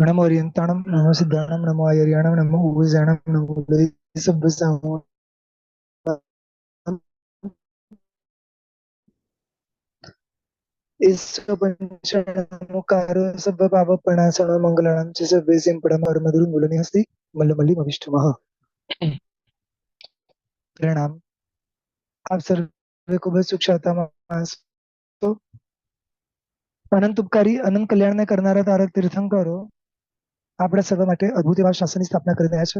नमो ओरियंताणम नमो सिद्धाणम नमो आयर्याणम नमो उभयजाणम नमो सब्बसामो ईश्वरपंचनमोकारो सब्बपापप्रणाशनो मंगलानां च सब्बे सिंपडमर्मधुर्मूलनि हस्ति मल्लमल्लिमविष्टमः। प्रणाम। आप सर्वे को बस सुख शांति तो અનંત ઉપકારી અનંત કલ્યાણને કરનારા તારક તીર્થંકરો આપણા સર્વ માટે અદ્ભુત એવા શાસનની સ્થાપના કરી રહ્યા છે.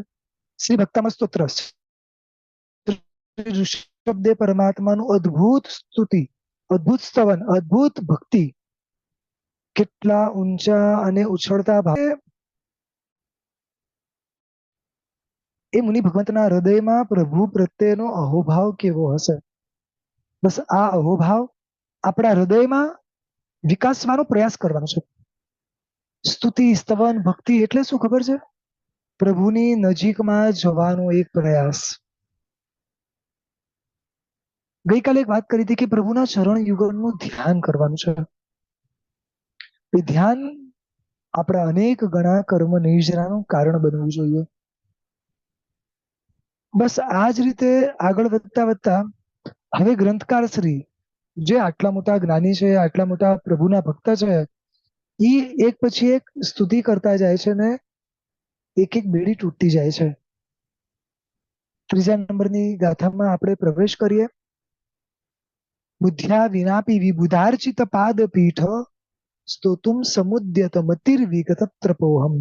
શ્રી ભક્તામૃત સ્તોત્ર શ્રી ઋષભદેવ પરમાત્માનું અદ્ભુત સ્તુતિ, અદ્ભુત સ્તવન, અદ્ભુત ભક્તિ, કેટલા ઊંચા અને ઉછળતા ભાવે એ મુનિ ભગવંતના હૃદયમાં પ્રભુ પ્રત્યેનો અહોભાવ કેવો હશે. બસ આ અહોભાવ આપણા હૃદયમાં વિકાસવાનો પ્રયાસ કરવાનો છે. સ્તુતિ, સ્તવન, ભક્તિ એટલે શું ખબર છે? પ્રભુની નજીકમાં જવાનો એક પ્રયાસ. ગઈકાલે એક વાત કરી હતી કે પ્રભુના ચરણ યુગલનું ધ્યાન કરવાનું છે. એ ધ્યાન આપણા અનેક ગણા કર્મ નિર્જરાનું કારણ બનવું જોઈએ. બસ આ જ રીતે આગળ વધતા વધતા હવે ગ્રંથકાર શ્રી જે આટલા મોટા જ્ઞાની છે, આટલા મોટા પ્રભુના ભક્ત છે, એ એક પછી એક સ્તુતિ કરતા જાય છે ને એક એક બેડી તૂટતી જાય છે. ત્રીજા નંબરની ગાથામાં આપણે પ્રવેશ કરીએ. બુદ્ધ્યા વિનાપી વિબુધાર્ચિત પાદ પીઠ સ્તોતુમ સમુદ્યત મતિર્વિગતત્રપોહમ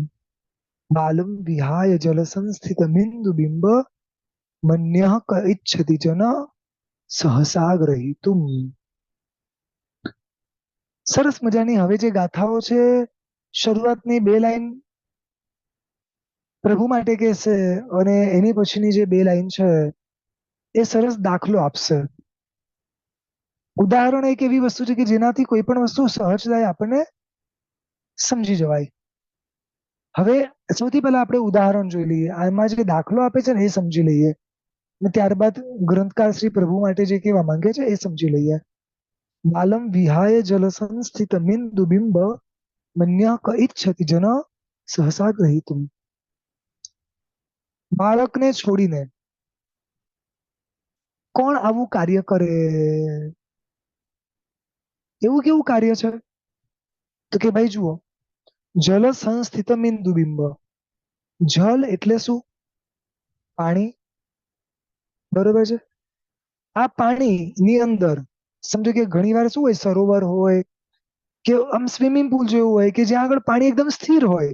બાલમ વિહાય જલ સંસ્થિત બિંદુ બિંબ મન્યઃ ક ઇચ્છતિ જન સહસા ગ્રહીતુમ. સરસ મજાની હવે જે ગાથાઓ છે, શરૂઆતની બે લાઈન પ્રભુ માટે કહેશે અને એની પછીની જે બે લાઈન છે એ સરસ દાખલો આપશે. ઉદાહરણ એક એવી વસ્તુ છે કે જેનાથી કોઈ પણ વસ્તુ સહજતાએ આપણને સમજી જવાય. હવે સૌથી પહેલા આપણે ઉદાહરણ જોઈ લઈએ. આમાં જે દાખલો આપે છે ને એ સમજી લઈએ, અને ત્યારબાદ ગ્રંથકાર શ્રી પ્રભુ માટે જે કહેવા માંગે છે એ સમજી લઈએ. બાલમ વિહાય જલ સંસ્થિત બિંદુ બિંબ મન્ય ક ઇચ્છતિ જન સહસા ગ્રહીતુમ. બાળકને છોડીને કોણ આવું કાર્ય કરે? એવું કેવું કાર્ય છે? તો કે ભાઈ જુઓ, જલ સંસ્થિત બિંદુ બિંબ. જલ એટલે શું? પાણી, બરોબર છે. આ પાણીની અંદર સમજો કે ઘણી વાર શું હોય, સરોવર હોય કે આમ સ્વિમિંગ પુલ જેવું હોય કે જ્યાં આગળ પાણી એકદમ સ્થિર હોય.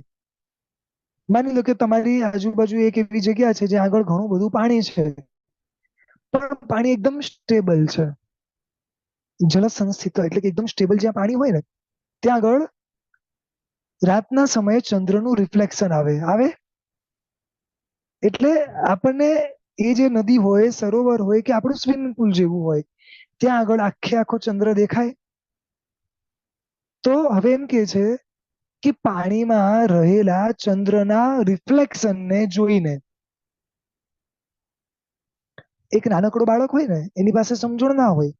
માની લો કે તમારી આજુબાજુ એક એવી જગ્યા છે જ્યાં આગળ ઘણું બધું પાણી છે, પણ પાણી એકદમ સ્ટેબલ છે. જળ સંસ્થિત એટલે કે એકદમ સ્ટેબલ જ્યાં પાણી હોય ને ત્યાં આગળ રાતના સમયે ચંદ્રનું રિફ્લેક્શન આવે એટલે આપણને એ જે નદી હોય, સરોવર હોય કે આપણું સ્વિમિંગ પુલ જેવું હોય, ત્યાં આગળ આખો ચંદ્ર દેખાય. તો હવે એમ કે છે કે પાણીમાં રહેલા ચંદ્રના રિફ્લેક્શનને જોઈને એક નાનકડો બાળક હોય ને એની પાસે સમજણ ના હોય,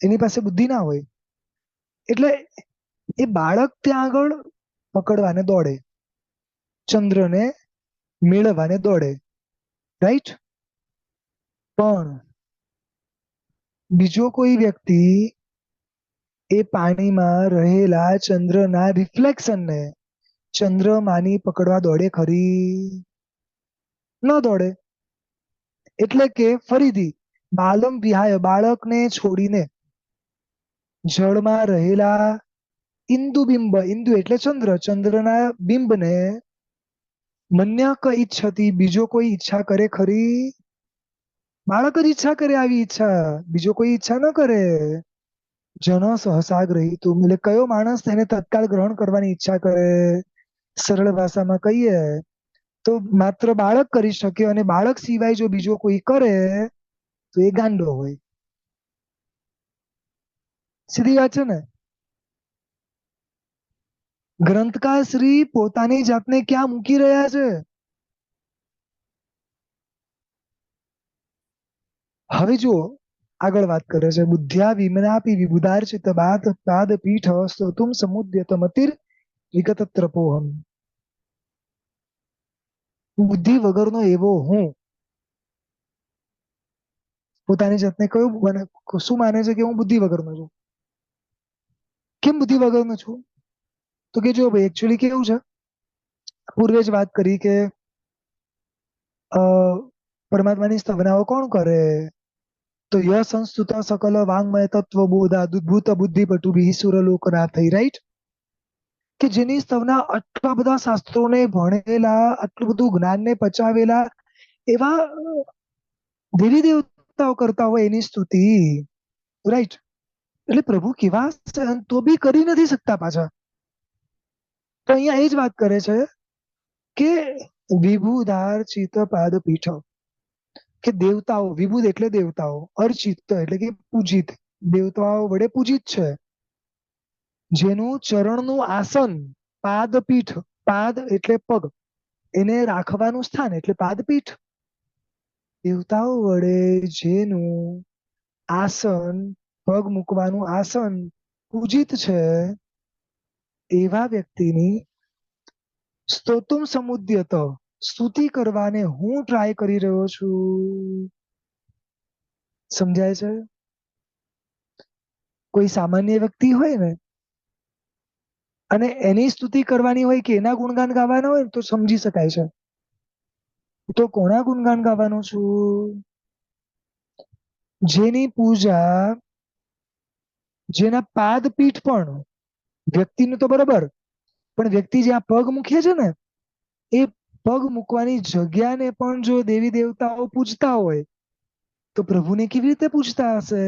એની પાસે બુદ્ધિ ના હોય, એટલે એ બાળક ત્યાં આગળ પકડવાને દોડે, ચંદ્રને મેળવવાને દોડે, રાઈટ? પણ બીજો કોઈ વ્યક્તિ એ પાણીમાં રહેલા ચંદ્રના રિફ્લેક્શનને ચંદ્રમાની પકડવા દોડે ખરી? ન દોડે. એટલે કે ફરીથી બાલમ વિહાય, બાળકને છોડીને જળમાં રહેલા ઇન્દુ બિંબ, ઇન્દુ એટલે ચંદ્ર, ચંદ્રના બિંબને મન્ય ક ઈચ્છતિ, બીજો કોઈ ઈચ્છા કરે ખરી? બાળક જ ઈચ્છા કરે, આવી ઈચ્છા બીજો કોઈ ઈચ્છા ન કરે. જન સહસા ગ્રહીતુમ એટલે કયો માણસ તેને તત્કાળ ગ્રહણ કરવાની ઈચ્છા કરે? સરળ ભાષામાં કહીએ તો માત્ર બાળક કરી શકે, અને બાળક સિવાય જો બીજો કોઈ કરે તો એ ગાંડો હોય. સીધી વાત છે ને? ગ્રંથકાર શ્રી પોતાની જાતને ક્યાં મૂકી રહ્યા છે? હવે જુઓ, આગળ વાત કરે છે. બુદ્ધ્યા વિમનાપી વિબુધાર્ચિત પાદ પીઠ સ્તોતુમ સમુદ્યત મતિર વિગતત્રપોહમ. બુદ્ધિ વગરનો એવો હું પોતાની જાતને શું માને છે કે હું બુદ્ધિ વગરનો છું? કેમ બુદ્ધિ વગરનો છું? તો કે જો ભાઈ એકચ્યુઅલી કેવું છે, પૂર્વે જ વાત કરી કે પરમાત્માની સ્તવનાઓ કોણ કરે? તો યશ સંસ્તુત સકલ વાંગમય તત્વ બોધા અદ્ભુત બુદ્ધિ પટુ સુરલોક ના થઈ, રાઈટ? કે જેની સ્તવના આટલા બધા શાસ્ત્રોને ભણેલા, આટલું બધું જ્ઞાનને પચાવેલા એવા દેવી દેવતાઓ કરતા હોય એની સ્તુતિ, રાઈટ? એટલે પ્રભુ કેવા છે તો બી કરી નથી શકતા પાછા. તો અહીંયા એ જ વાત કરે છે કે વિભુધાર ચિત પાદ પીઠ, કે દેવતાઓ, વિભુદ એટલે દેવતાઓ, અર્ચિત એટલે કે પૂજિત, દેવતાઓ વડે પૂજિત છે, જેનું ચરણનું આસન, પાદ પીઠ, પાદ એટલે પગ, એને રાખવાનું સ્થાન એટલે પાદપીઠ. દેવતાઓ વડે જેનું આસન, પગ મૂકવાનું આસન પૂજિત છે, એવા વ્યક્તિની સ્તોતુમ સમુદ્યત, સ્તુતિ કરવાને હું ટ્રાય કરી રહ્યો છું. સમજાય છે? કોઈ સામાન્ય વ્યક્તિ હોય ને અને એની સ્તુતિ કરવાની હોય કે એના ગુણગાન ગાવાના હોય તો સમજી શકાય છે. તો કોના ગુણગાન ગાવાનું છું? જેની પૂજા, જેના પાદ પીઠ પણ, વ્યક્તિનું તો બરોબર, પણ વ્યક્તિ જ્યાં પગ મૂકે છે ને એ પગ મૂકવાની જગ્યાને પણ જો દેવી દેવતાઓ પૂજતા હોય તો પ્રભુને કેવી રીતે પૂજતા હશે?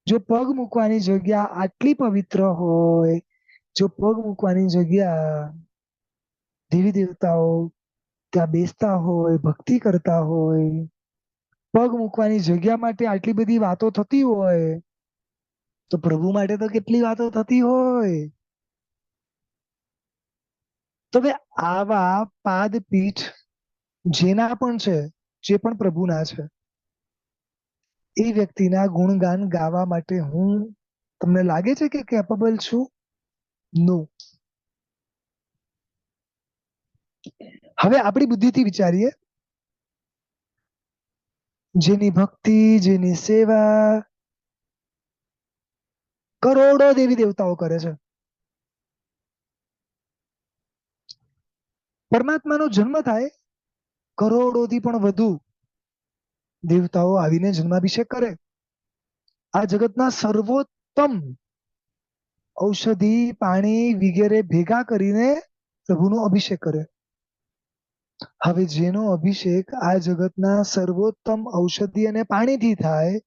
જો પગ મૂકવાની જગ્યા આટલી પવિત્ર હોય, જો પગ મૂકવાની જગ્યા દેવી દેવતાઓ ત્યાં બેસતા હોય, ભક્તિ કરતા હોય, પગ મૂકવાની જગ્યા માટે આટલી બધી વાતો થતી હોય, તો પ્રભુ માટે તો કેટલી વાતો થતી હોય. તો હવે આવા પાદપીઠ જેના પણ છે, જે પણ પ્રભુના છે, એ વ્યક્તિના ગુણગાન ગાવા માટે હું, તમને લાગે છે કે કેપેબલ છું? નો. હવે આપણી બુદ્ધિથી વિચારીએ, જેની ભક્તિ, જેની સેવા કરોડો દેવી દેવતાઓ કરે છે. પરમાત્માનો જન્મ થાય, કરોડોથી પણ વધુ દેવતાઓ આવીને જન્માભિષેક કરે. આ જગતના સર્વોત્તમ ઔષધિ, પાણી વગેરે ભેગા કરીને પ્રભુનો અભિષેક કરે. હવે જેનો અભિષેક આ જગતના સર્વોત્તમ ઔષધિ અને પાણીથી થાય,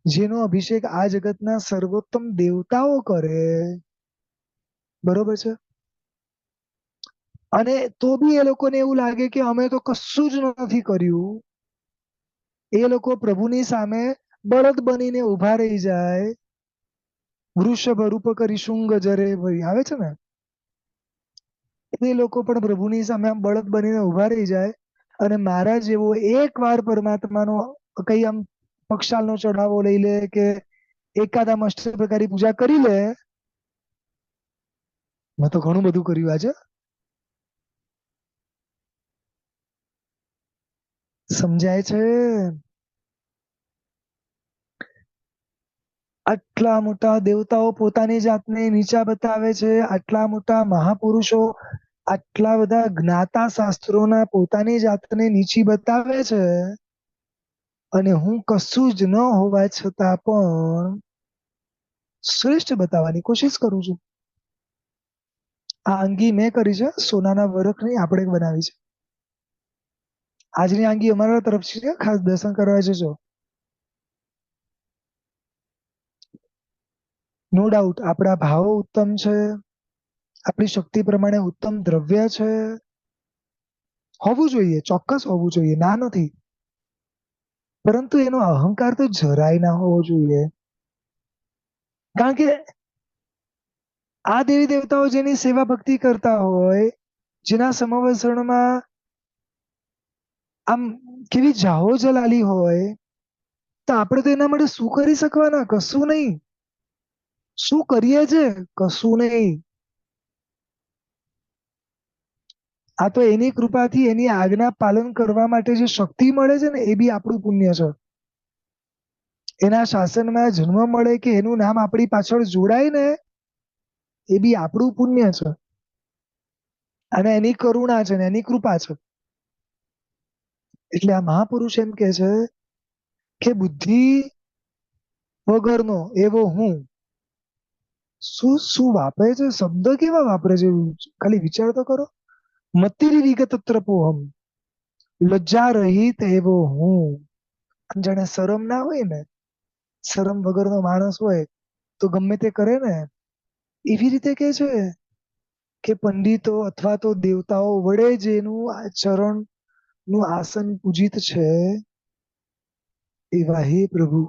જેનો અભિષેક આ જગતના સર્વોત્તમ દેવતાઓ કરે, બરોબર છે? અને તો બી એ લોકોને એવું લાગે કે અમે તો કશું જ નથી કર્યું, એ લોકો પ્રભુની સામે બળદ બનીને ઉભા રહી જાય. વૃષભ રૂપ કરી શુંગ જરે ભાઈ આવે છે ને, એ લોકો પણ પ્રભુની સામે આમ બળદ બનીને ઉભા રહી જાય, અને મારા જેવો એક વાર પરમાત્માનો કઈ આમ પક્ષાલનો ચઢાવો લઈ લે કે એકાદા અષ્ટ પ્રકારની પૂજા કરી લે, મેં તો ઘણું બધું કર્યું આજે, સમજાય છે? આટલા મોટા દેવતાઓ પોતાની જાતને નીચા બતાવે છે, આટલા મોટા મહાપુરુષો આટલા બધા જ્ઞાતા શાસ્ત્રોના પોતાની જાતને નીચી બતાવે છે, અને હું કશું જ ન હોવા છતાં પણ શ્રેષ્ઠ બતાવવાની કોશિશ કરું છું. આ અંગી મેં કરી છે, સોનાના વરખની આપણે બનાવી છે. આજની અંગી અમારા તરફથી છે, ખાસ દર્શન કરવા જજો. નો ડાઉટ આપણા ભાવો ઉત્તમ છે, આપણી શક્તિ પ્રમાણે ઉત્તમ દ્રવ્ય છે, હોવું જોઈએ, ચોક્કસ હોવું જોઈએ, ના નથી, પરંતુ એનો અહંકાર તો જરાય ના હોવો જોઈએ. કારણ કે આ દેવી દેવતાઓ જેની સેવા ભક્તિ કરતા હોય, જેના સમવસરણમાં આમ કેવી જાહો જલાલી હોય, તો આપણે તો એના માટે શું કરી શકવાના? કશું નહીં. શું કરીએ છે? કશું નહીં. આ તો એની કૃપાથી એની આજ્ઞા પાલન કરવા માટે જે શક્તિ મળે છે ને, એ બી આપણું પુણ્ય છે. એના શાસનમાં જન્મ મળે કે એનું નામ આપણી પાછળ જોડાય ને, એ બી આપણું પુણ્ય છે. અને એની કરુણા છે ને એની કૃપા છે. એટલે આ મહાપુરુષ એમ કે છે કે બુદ્ધિ વગરનો એવો હું. શું શું વાપરે છે શબ્દ, કેવા વાપરે છે ખાલી વિચાર તો કરો. મતિરી વિગત ત્રપોહમ, લજ્જા રહિત એવો હું. જાણે શરમ ના હોય ને, શરમ વગરનો માણસ હોય તો ગમે તે કરે ને, એવી રીતે કે છે કે પંડિતો અથવા તો દેવતાઓ વડે જેનું આ ચરણ નું આસન પૂજિત છે, એવા હે પ્રભુ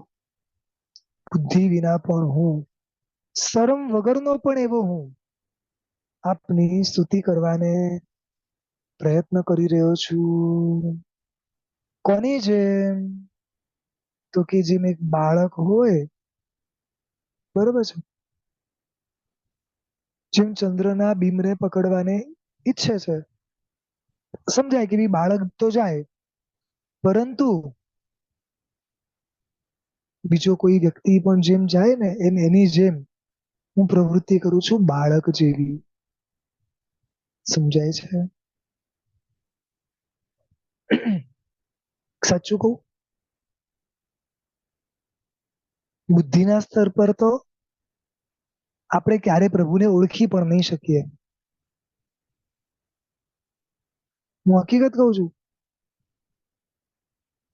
બુદ્ધિ વિના પણ હું, શરમ વગરનો પણ એવો હું આપની સ્તુતિ કરવાને પ્રયત્ન કરી રહ્યો છું. કોની જેમ? તો કે જેમ એક બાળક હોય, બરોબર છે, જેમ ચંદ્રના બીમને પકડવાને ઈચ્છે છે. સમજાય કે ભી બાળક તો જાય, પરંતુ બીજો કોઈ વ્યક્તિ પણ જેમ જાય ને, એમ એની જેમ હું પ્રવૃત્તિ કરું છું બાળક જેવી. સમજાય છે? સાચું કહું? બુદ્ધિના સ્તર પર તો આપણે ક્યારે પ્રભુને ઓળખી પણ નહીં શકીએ. હું હકીકત કહું છું.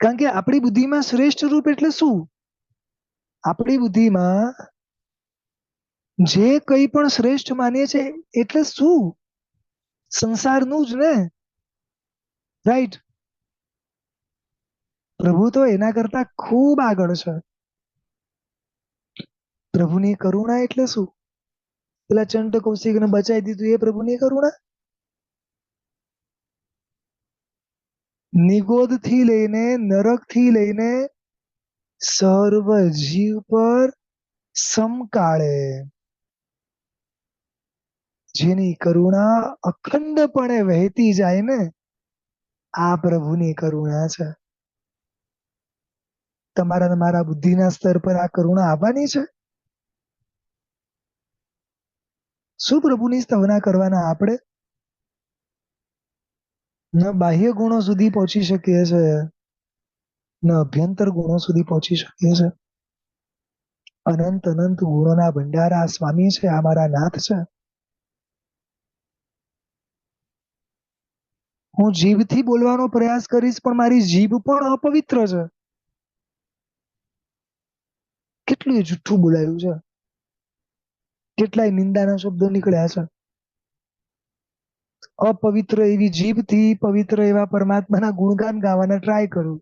કારણ કે આપણી બુદ્ધિમાં શ્રેષ્ઠ રૂપ એટલે શું? આપણી બુદ્ધિમાં જે કંઈ પણ શ્રેષ્ઠ માનીએ છે એટલે શું? સંસારનું જ ને, રાઈટ? પ્રભુ તો એના કરતા ખૂબ આગળ છે. પ્રભુની કરુણા એટલે શું? પેલા ચંડ કૌશિકને બચાવી દીધું એ પ્રભુની કરુણા? નિગોદ થી લઈને નરક થી લઈને સર્વ જીવ પર સમકાળે જેની કરુણા અખંડપણે વહેતી જાય ને, આ પ્રભુની કરુણા છે. તમારા ને મારા બુદ્ધિના સ્તર પર આ કરુણા આવવાની છે? શું પ્રભુની સ્તવના કરવાના આપણે? ન બાહ્ય ગુણો સુધી પહોંચી શકીએ છે, ન અભ્યંતર ગુણો સુધી પહોંચી શકીએ છે. અનંત અનંત ગુણોના ભંડારા સ્વામી છે, આ મારા નાથ છે. હું જીભથી બોલવાનો પ્રયાસ કરીશ, પણ મારી જીભ પણ અપવિત્ર છે. કેટલું જુઠ્ઠું બોલાયું છે, કેટલાય નિંદાના શબ્દો નીકળ્યા છે. અપવિત્ર એવી જીભથી પવિત્ર એવા પરમાત્માના ગુણગાન ગાવાના ટ્રાય કરું.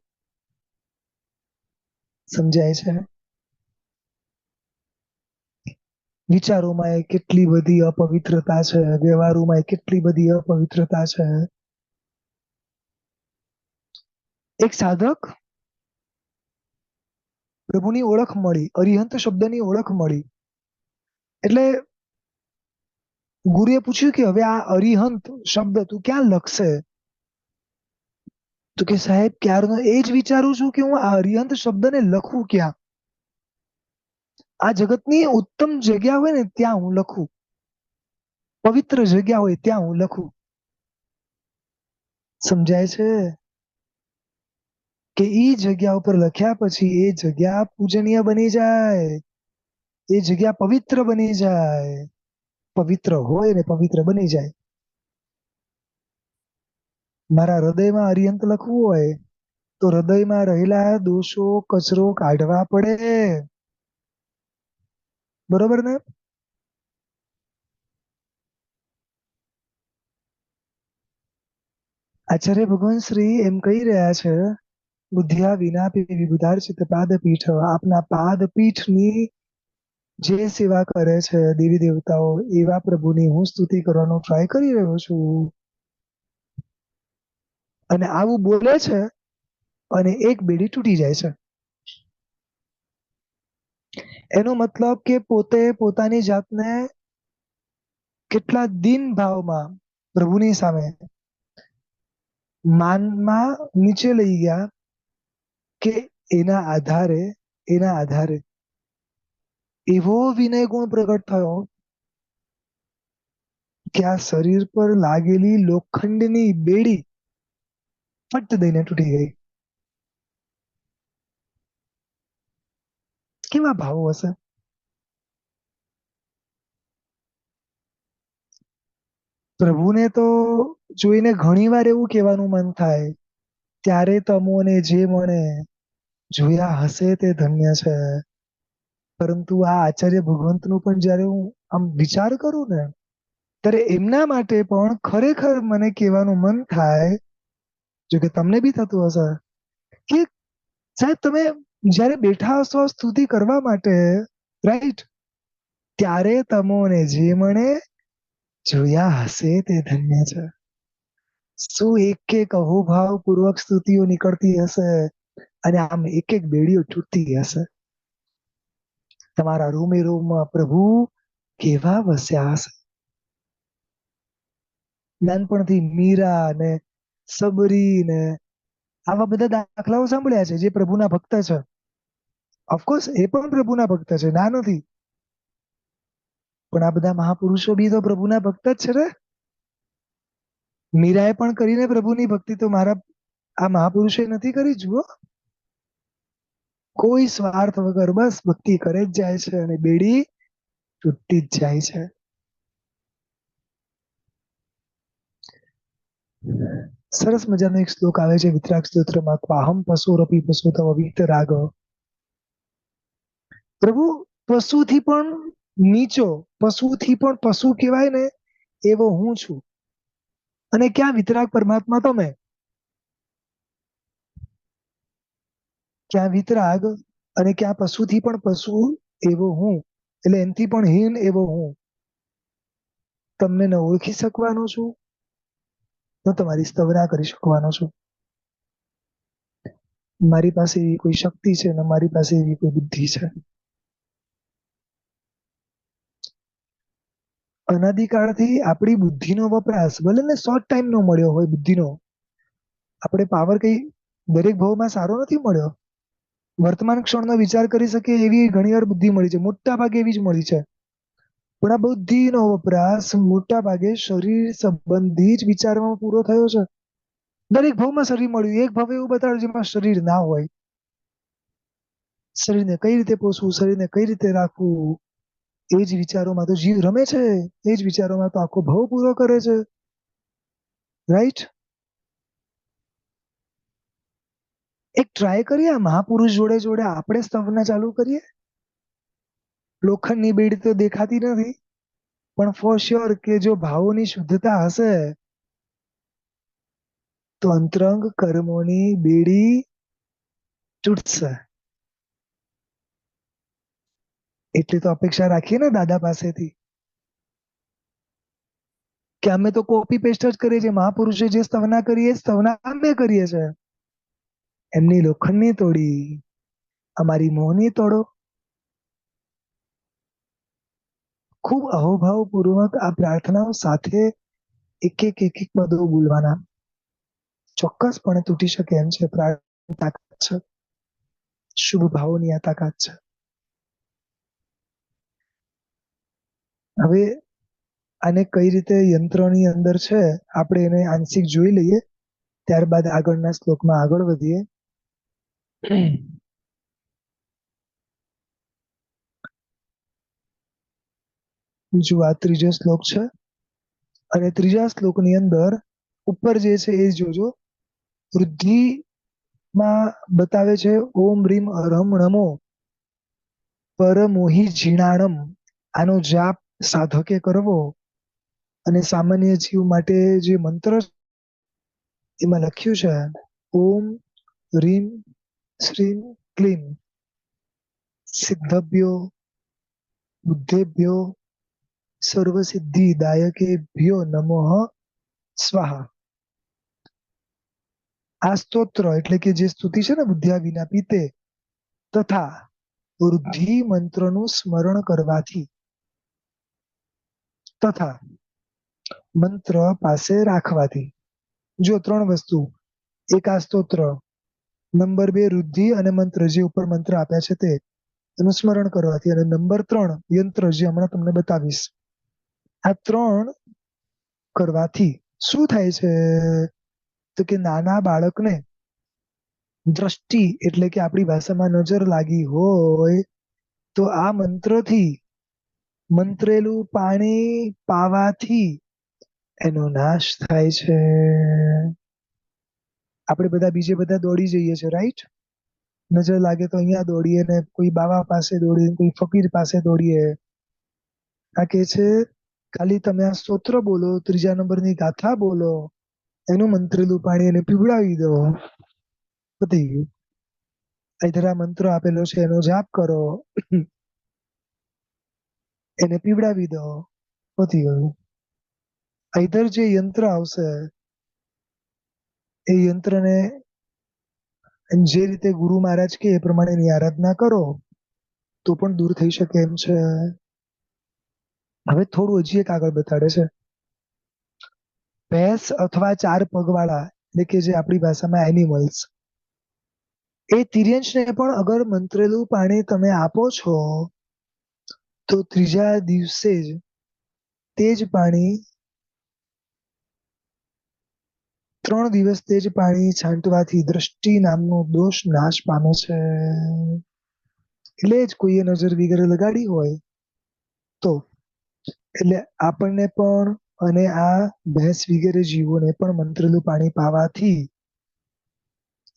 સમજાય છે? વિચારોમાં એ કેટલી બધી અપવિત્રતા છે, વ્યવહારોમાં કેટલી બધી અપવિત્રતા છે. એક સાધક પ્રભુની ઓળખ મળી, અરિહંત શબ્દની ઓળખ મળી. એટલે ગુરુએ પૂછ્યું કે હવે આ અરિહંત શબ્દ તું ક્યાં લખશે? તો કે સાહેબ ક્યારનો એ જ વિચારું છું કે હું આ અરિહંત શબ્દને લખું ક્યાં? આ જગતની ઉત્તમ જગ્યા હોય ને ત્યાં હું લખું, પવિત્ર જગ્યા હોય ત્યાં હું લખું. સમજાય છે? કે ઈ જગ્યા ઉપર લખ્યા પછી એ જગ્યા પૂજનીય બની જાય, એ જગ્યા પવિત્ર બની જાય. પવિત્ર હોય ને પવિત્ર બની જાય. મારા હૃદયમાં અરિહંત લખવું હોય તો હૃદયમાં રહેલા દોષો કચરો કાઢવા પડે. બરોબર ને? આચાર્ય ભગવાન શ્રી એમ કહી રહ્યા છે, બુદ્ધિયા વિના વિબુધાર્ચિત પાદપીઠ, આપના પાદપીઠની જે સેવા કરે છે દેવી દેવતાઓ, એવા પ્રભુની હું સ્તુતિ કરવાનો ટ્રાય કરી રહ્યો છું. અને આવું બોલે છે અને એક બેડી તૂટી જાય છે. એનો મતલબ કે પોતે પોતાની જાતને કેટલા દીન ભાવમાં પ્રભુની સામે માનમાં નીચે લઈ ગયા કે એના આધારે એવો વિનય ગુણ પ્રગટ થયો કે આ શરીર પર લાગેલી લોખંડની બેડી ફટ દઈને તૂટી ગઈ. કેવા ભાવો હશે? પ્રભુને તો જોઈને ઘણી વાર એવું કહેવાનું મન થાય, ત્યારે તમોને જે મળે જોયા હશે તે ધન્ય છે. પરંતુ આ આચાર્ય ભગવંતનું પણ જયારે હું આમ વિચાર કરું ને, ત્યારે એમના માટે પણ ખરેખર મને કહેવાનું મન થાય, જો કે તમને બી થતું હશે, કે સાહેબ તમે જયારે બેઠા હશો સ્તુતિ કરવા માટે, રાઈટ, ત્યારે તમોને જે મળે જોયા હશે તે ધન્ય છે. શું એક એક અહોભાવ પૂર્વક સ્તુતિઓ નીકળતી હશે, અને આમ એક એક બેડીઓ તૂટતી હશે. તમારા રૂમે રૂમમાં પ્રભુ કેવા વસ્યા હશે. નાનપણથી મીરા ને સબરી ને આવા બધા દાખલાઓ સાંભળ્યા છે, જે પ્રભુના ભક્ત છે. ઓફકોર્સ એ પણ પ્રભુના ભક્ત છે, ના નથી, પણ આ બધા મહાપુરુષો બી તો પ્રભુના ભક્ત જ છે ને. મીરાએ પણ કરીને પ્રભુની ભક્તિ, તો મારા આ મહાપુરુષે નથી કરી. જુઓ, કોઈ સ્વાર્થ વગર બસ ભક્તિ કરે જ જાય છે, અને બેડી તૂટતી જ જાય છે. સરસ મજાનો એક શ્લોક આવે છે વિતરાગ સ્તોત્રમાં, ક્વાહમ પશુરપી પશુ તવ વીત રાગ. પ્રભુ પશુથી પણ નીચો, પશુથી પણ પશુ કહેવાય ને એવો હું છું. અને ક્યાં વિતરાગ પરમાત્મા તમે, ક્યાં વિતરાગ અને ક્યાં પશુથી પણ પશુ એવો હું, એટલે એનથી પણ હીન એવો હું. તમને ન ઓળખી શકવાનો છું, ન તમારી સ્તવના કરી શકવાનો છું. મારી પાસે એવી કોઈ શક્તિ છે, ને મારી પાસે એવી કોઈ બુદ્ધિ છે. અનાદિકાળથી આપણી બુદ્ધિનો વપરાશ ભલે ને શોર્ટ ટાઈમ નો મળ્યો હોય, બુદ્ધિનો આપણે પાવર કઈ દરેક ભાવમાં સારો નથી મળ્યો. વર્તમાન ક્ષણનો વિચાર કરી શકે એવી ઘણી વાર બુદ્ધિ મળી છે, મોટા ભાગે એવી જ મળી છે. પણ આ બુદ્ધિનો વપરાશ મોટા ભાગે શરીર સંબંધી જ વિચારમાં પૂરો થયો છે. દરેક ભાવમાં શરીર મળ્યું, એક ભાવ એવું બતાવ્યું જેમાં શરીર ના હોય. શરીરને કઈ રીતે પોષવું, શરીરને કઈ રીતે રાખવું, એ જ વિચારોમાં તો જીવ રમે છે. એ જ વિચારોમાં તો આખો ભાવ પૂરો કરે છે. રાઈટ? એક ટ્રાય કરીએ, મહાપુરુષ જોડે જોડે આપણે સ્તવના ચાલુ કરીએ. લોખંડની બેડી તો દેખાતી નથી, પણ ફોર શ્યોર કે જો ભાવોની શુદ્ધતા હશે, તો અંતરંગ કર્મોની બેડી તૂટશે. એટલી તો અપેક્ષા રાખીએ ને દાદા પાસેથી, કે અમે તો કોપી પેસ્ટ જ કરીએ છીએ. મહાપુરુષે જે સ્તવના કરીએ એ સ્તવના અમે કરીએ છીએ. એમની લોખંડની તોડી, અમારી મોહની તોડો. ખૂબ અહોભાવ પૂર્વક આ પ્રાર્થનાઓ સાથે એક એક પદો બોલવાના. ચોક્કસપણે તૂટી શકે એમ છે. પ્રાર્થના તાકાત છે, શુભ ભાવોની આ તાકાત છે. હવે આને કઈ રીતે યંત્રની અંદર છે, આપણે એને આંશિક જોઈ લઈએ, ત્યારબાદ આગળના શ્લોકમાં આગળ વધીએ. જો આ ત્રીજો શ્લોક છે, અને ત્રીજા શ્લોકની અંદર ઉપર જે છે એ જોજો. વૃદ્ધિમાં બતાવે છે ઓમ રીમ રમ નમો પરમોહી ઝીણાણમ. આનો જાપ સાધકે કરવો, અને સામાન્ય જીવ માટે જે મંત્ર એમાં લખ્યું છે, ઓમ રીમ શ્રીમ ક્લીમ સિદ્ધભ્યો બુદ્ધેભ્યો સર્વસિદ્ધિદાયકેભ્યો નમઃ સ્વાહા. આ સ્તોત્ર એટલે કે જે સ્તુતિ છે ને, બુદ્ધ્યા વિના પીતે તથા વૃદ્ધિ મંત્રનું સ્મરણ કરવાથી, તથા મંત્ર પાસે રાખવાથી, જો 3 વસ્તુ, એક આ સ્તોત્ર, નંબર 2 રુદ્ધિ અને મંત્ર, જે ઉપર મંત્ર આપ્યા છે તે એનું સ્મરણ કરવાથી, અને નંબર 3 યંત્ર, જે હમણાં તમને બતાવીશ. આ 3 કરવાથી શું થાય છે? તો કે નાના બાળકને દ્રષ્ટિ એટલે કે આપણી ભાષામાં નજર લાગી હોય તો આ મંત્રથી, મંત્રેલું પાણી પાવાથી એનો નાશ થાય છે. આપણે બધા બીજે બધા દોડી જઈએ છીએ, રાઈટ? નજર લાગે તો અહીંયા દોડીએ ને કોઈ બાવા પાસે દોડીએ, કોઈ ફકીર પાસે દોડીએ. આ કે છે ખાલી તમે આ સ્તોત્ર બોલો, 3જા નંબરની ગાથા બોલો, એનું મંત્રેલું પાણી એને પીવડાવી દો, પતી ગયું. ઇધર આ મંત્ર આપેલો છે એનો જાપ કરો, એને પીવડાવી દો, પતી ગયું. ઇધર જે યંત્ર આવશે એ યંત્રને જે રીતે ગુરુ મહારાજ કે એ પ્રમાણે એની આરાધના કરો તો પણ દૂર થઈ શકે એમ છે. હવે થોડું હજી એક આગળ બતાડે છે. ભેંસ અથવા 4 પગવાળા એટલે કે જે આપણી ભાષામાં એનિમલ્સ, એ તિર્યંશને પણ અગર મંત્રેલું પાણી તમે આપો છો તો 3જા દિવસે જ તે જ પાણી 3 દિવસ તે જ પાણી છાંટવાથી દ્રષ્ટિ નામનો દોષ નાશ પામે છે. એટલે જ કોઈએ નજર વગેરે લગાડી હોય તો, એટલે આપણને પણ અને આ ભેંસ વગેરે જીવોને પણ મંત્રેલું પાણી પાવાથી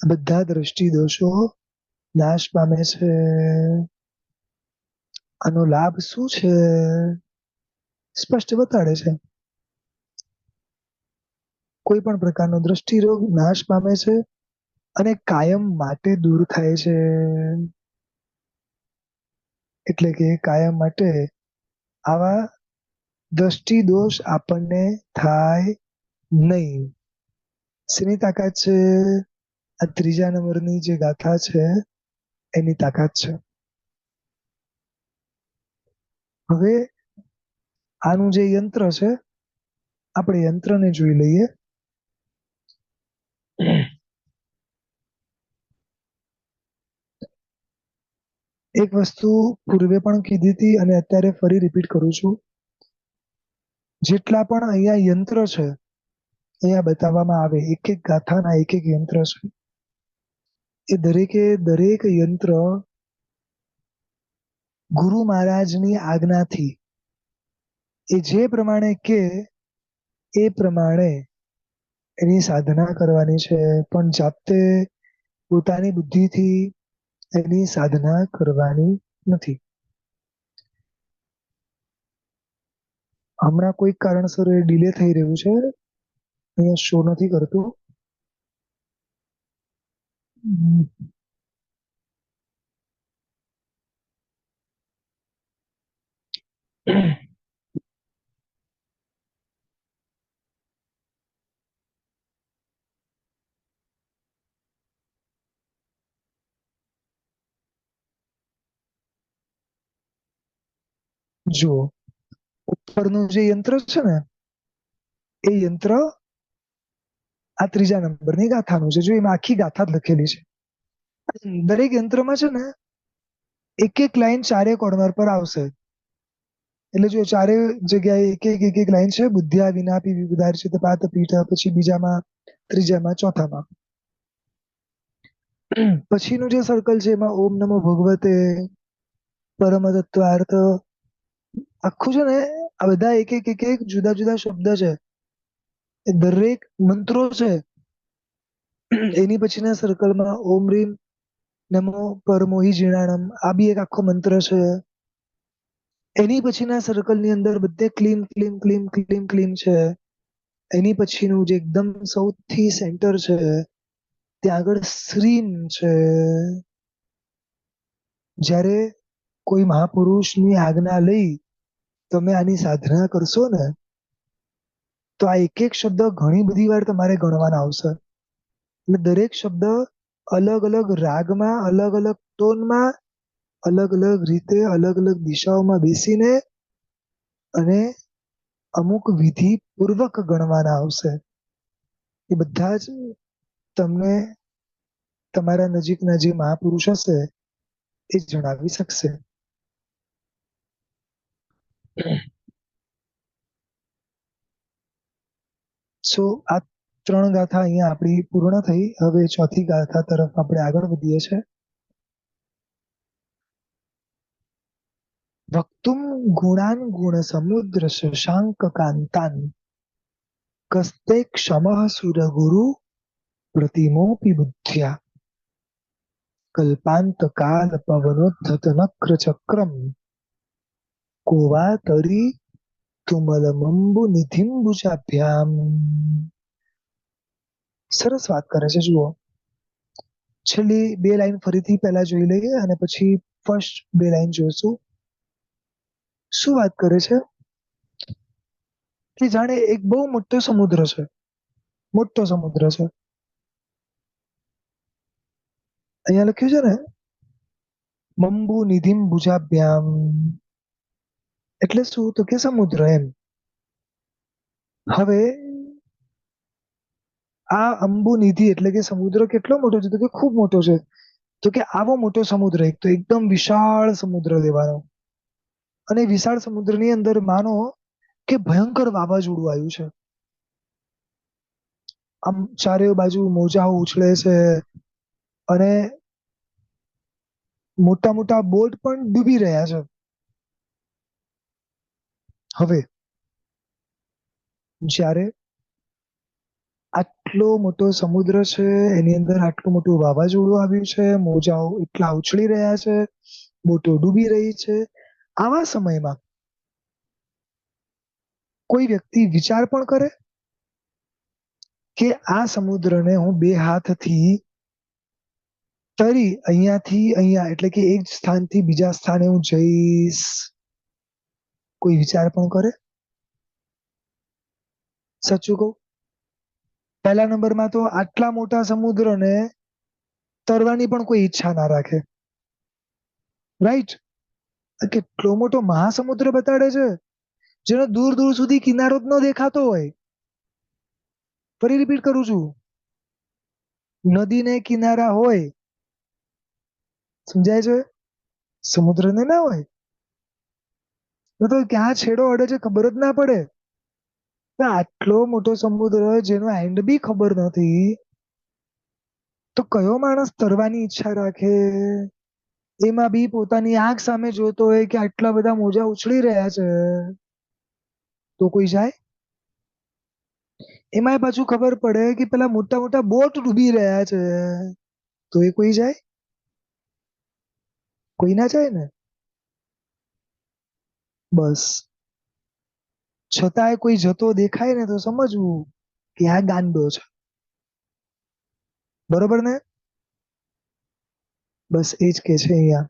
બધા દ્રષ્ટિ દોષો નાશ પામે છે. આનો લાભ શું છે? સ્પષ્ટ બતાડે છે. કોઈ પણ પ્રકારનો દ્રષ્ટિરોગ નાશ પામે છે અને કાયમ માટે દૂર થાય છે. એટલે કે કાયમ માટે આવા દ્રષ્ટિ દોષ આપણને થાય નહીં. શેની તાકાત છે? આ 3જા નંબરની જે ગાથા છે એની તાકાત છે. હવે આનું જે યંત્ર છે, આપણે યંત્રને જોઈ લઈએ. એક વસ્તુ પૂર્વે પણ કીધી હતી અને અત્યારે ફરી રિપીટ કરું છું. જેટલા પણ અહીંયા યંત્ર છે, અહીંયા બતાવવામાં આવે, એક એક ગાથાના એક એક યંત્ર છે. એ દરેકે દરેક યંત્ર ગુરુ મહારાજની આજ્ઞાથી એ જે પ્રમાણે કે એ પ્રમાણે એની સાધના કરવાની છે, પણ જાતે પોતાની બુદ્ધિથી એની સાધના કરવાની નથી. હમણાં કોઈ કારણસર ડિલે થઈ રહ્યું છે, અહીંયા શો નથી કરતું. જુઓ, ઉપરનું જે યંત્ર છે ને, એ યંત્ર આ 3જા નંબરની ગાથાનું છે. જો એમાં આખી ગાથા જ લખેલી છે. દરેક યંત્રમાં છે ને એક એક લાઈન 4 કોર્નર પર આવશે. એટલે જો 4 જગ્યાએ એક એક લાઈન છે. બુદ્ધ્યા વિનાપી વિબુધાર્ચિત પાત પીઠ, પછી બીજામાં, 3જામાં, 4થામાં. પછીનું જે સર્કલ છે એમાં ઓમ નમો ભગવતે પરમ તત્વાર્થ, આખું છે ને આ બધા એક એક જુદા જુદા શબ્દ છે. એ દરેક મંત્રો છે. એની પછીના સર્કલમાં ઓમ રીમ નમો પરમોહી જીણાણમ, આ બી એક આખો મંત્ર છે. એની પછીના સર્કલની અંદર બધે ક્લીમ ક્લીમ ક્લીમ ક્લીમ ક્લીમ છે. એની પછીનું જે એકદમ સૌથી સેન્ટર છે ત્યાં આગળ શ્રીમ છે. જ્યારે કોઈ મહાપુરુષની આજ્ઞા લઈ તમે આની સાધના કરશો ને, તો આ એક એક શબ્દ ઘણી બધી વાર તમારે ગણવાના આવશે. એટલે દરેક શબ્દ અલગ અલગ રાગમાં, અલગ અલગ ટોનમાં, અલગ અલગ રીતે, અલગ અલગ દિશાઓમાં બેસીને અને અમુક વિધિ પૂર્વક ગણવાના આવશે. એ બધા જ તમને તમારા નજીકના જે મહાપુરુષ હશે એ જણાવી શકશે. સો આ 3 ગાથા અહીંયા આપણી પૂર્ણ થઈ. હવે ચોથી ગાથા તરફ આપણે આગળ વધીએ છીએ. વક્તુમ ગુણાન ગુણ સમુદ્ર શશાંક કાંતાન કસ્તે ક્ષમઃ સુર ગુરુ પ્રતિમોપી બુદ્ધ્યા કલ્પાંત કાલ પવનોદ્ધત નક્ર ચક્રમ કોવા તરી તુમલમંબુ નિધિમ્બુજાભ્યામ. સરસ વાત કરે છે. જુઓ, છેલ્લી 2 લાઈન ફરીથી પહેલા જોઈ લઈએ અને પછી ફર્સ્ટ 2 લાઈન જોઈશું. શું વાત કરે છે કે જાણે એક બહુ મોટો સમુદ્ર છે. મોટો સમુદ્ર છે. અહીંયા લખ્યું છે ને, મંબુ નિધિમ ભુજાભ્યામ, એટલે શું? તો કે સમુદ્ર એમ. હવે આ અંબુ નિધિ એટલે કે સમુદ્ર કેટલો મોટો છે? તો કે ખૂબ મોટો છે. તો કે આવો મોટો સમુદ્ર, એક તો એકદમ વિશાળ સમુદ્ર લેવાનો, અને વિશાળ સમુદ્રની અંદર માનો કે ભયંકર વાવાઝોડું આવ્યું છે. આમ ચારે બાજુ મોજાઓ ઉછળે છે અને મોટા મોટા બોટ પણ ડૂબી રહ્યા છે. હવે જ્યારે આટલો મોટો સમુદ્ર છે, એની અંદર આટલું મોટું વાવાઝોડું આવ્યું છે, મોજાઓ એટલા ઉછળી રહ્યા છે, બોટો ડૂબી રહી છે, આવા સમયમાં કોઈ વ્યક્તિ વિચાર પણ કરે કે આ સમુદ્રને હું 2 હાથથી તરી અહીંયાથી અહીંયા, એટલે કે એક સ્થાનથી બીજા સ્થાને હું જઈશ? કોઈ વિચાર પણ કરે? સાચું કહું, પહેલા નંબરમાં તો આટલા મોટા સમુદ્રને તરવાની પણ કોઈ ઈચ્છા ના રાખે. રાઈટ? કેટલો મોટો મહાસમુદ્ર બતાડે છે, જેનો દૂર દૂર સુધી કિનારો જ ન દેખાતો હોય. ફરી રિપીટ કરું છું, નદીને કિનારા હોય, સમજાય છે? સમુદ્રને ના હોય. તો ક્યાં છેડો અડે છે ખબર જ ના પડે. આટલો મોટો સમુદ્ર જેનો એન્ડ બી ખબર નથી, તો કયો માણસ તરવાની ઈચ્છા રાખે? એમાં બી પોતાની આંખ સામે જોતો હોય કે આટલા બધા મોજા ઉછળી રહ્યા છે, તો કોઈ જાય? એમાંય પાછું ખબર પડે કે પેલા મોટા મોટા બોટ ડૂબી રહ્યા છે, તો એ કોઈ જાય? કોઈ ના જાય ને. બસ, છતાંય કોઈ જતો દેખાય ને તો સમજવું કે આ ગાંડો છે. બરોબર ને? બસ એ જ કે છે અહીંયા,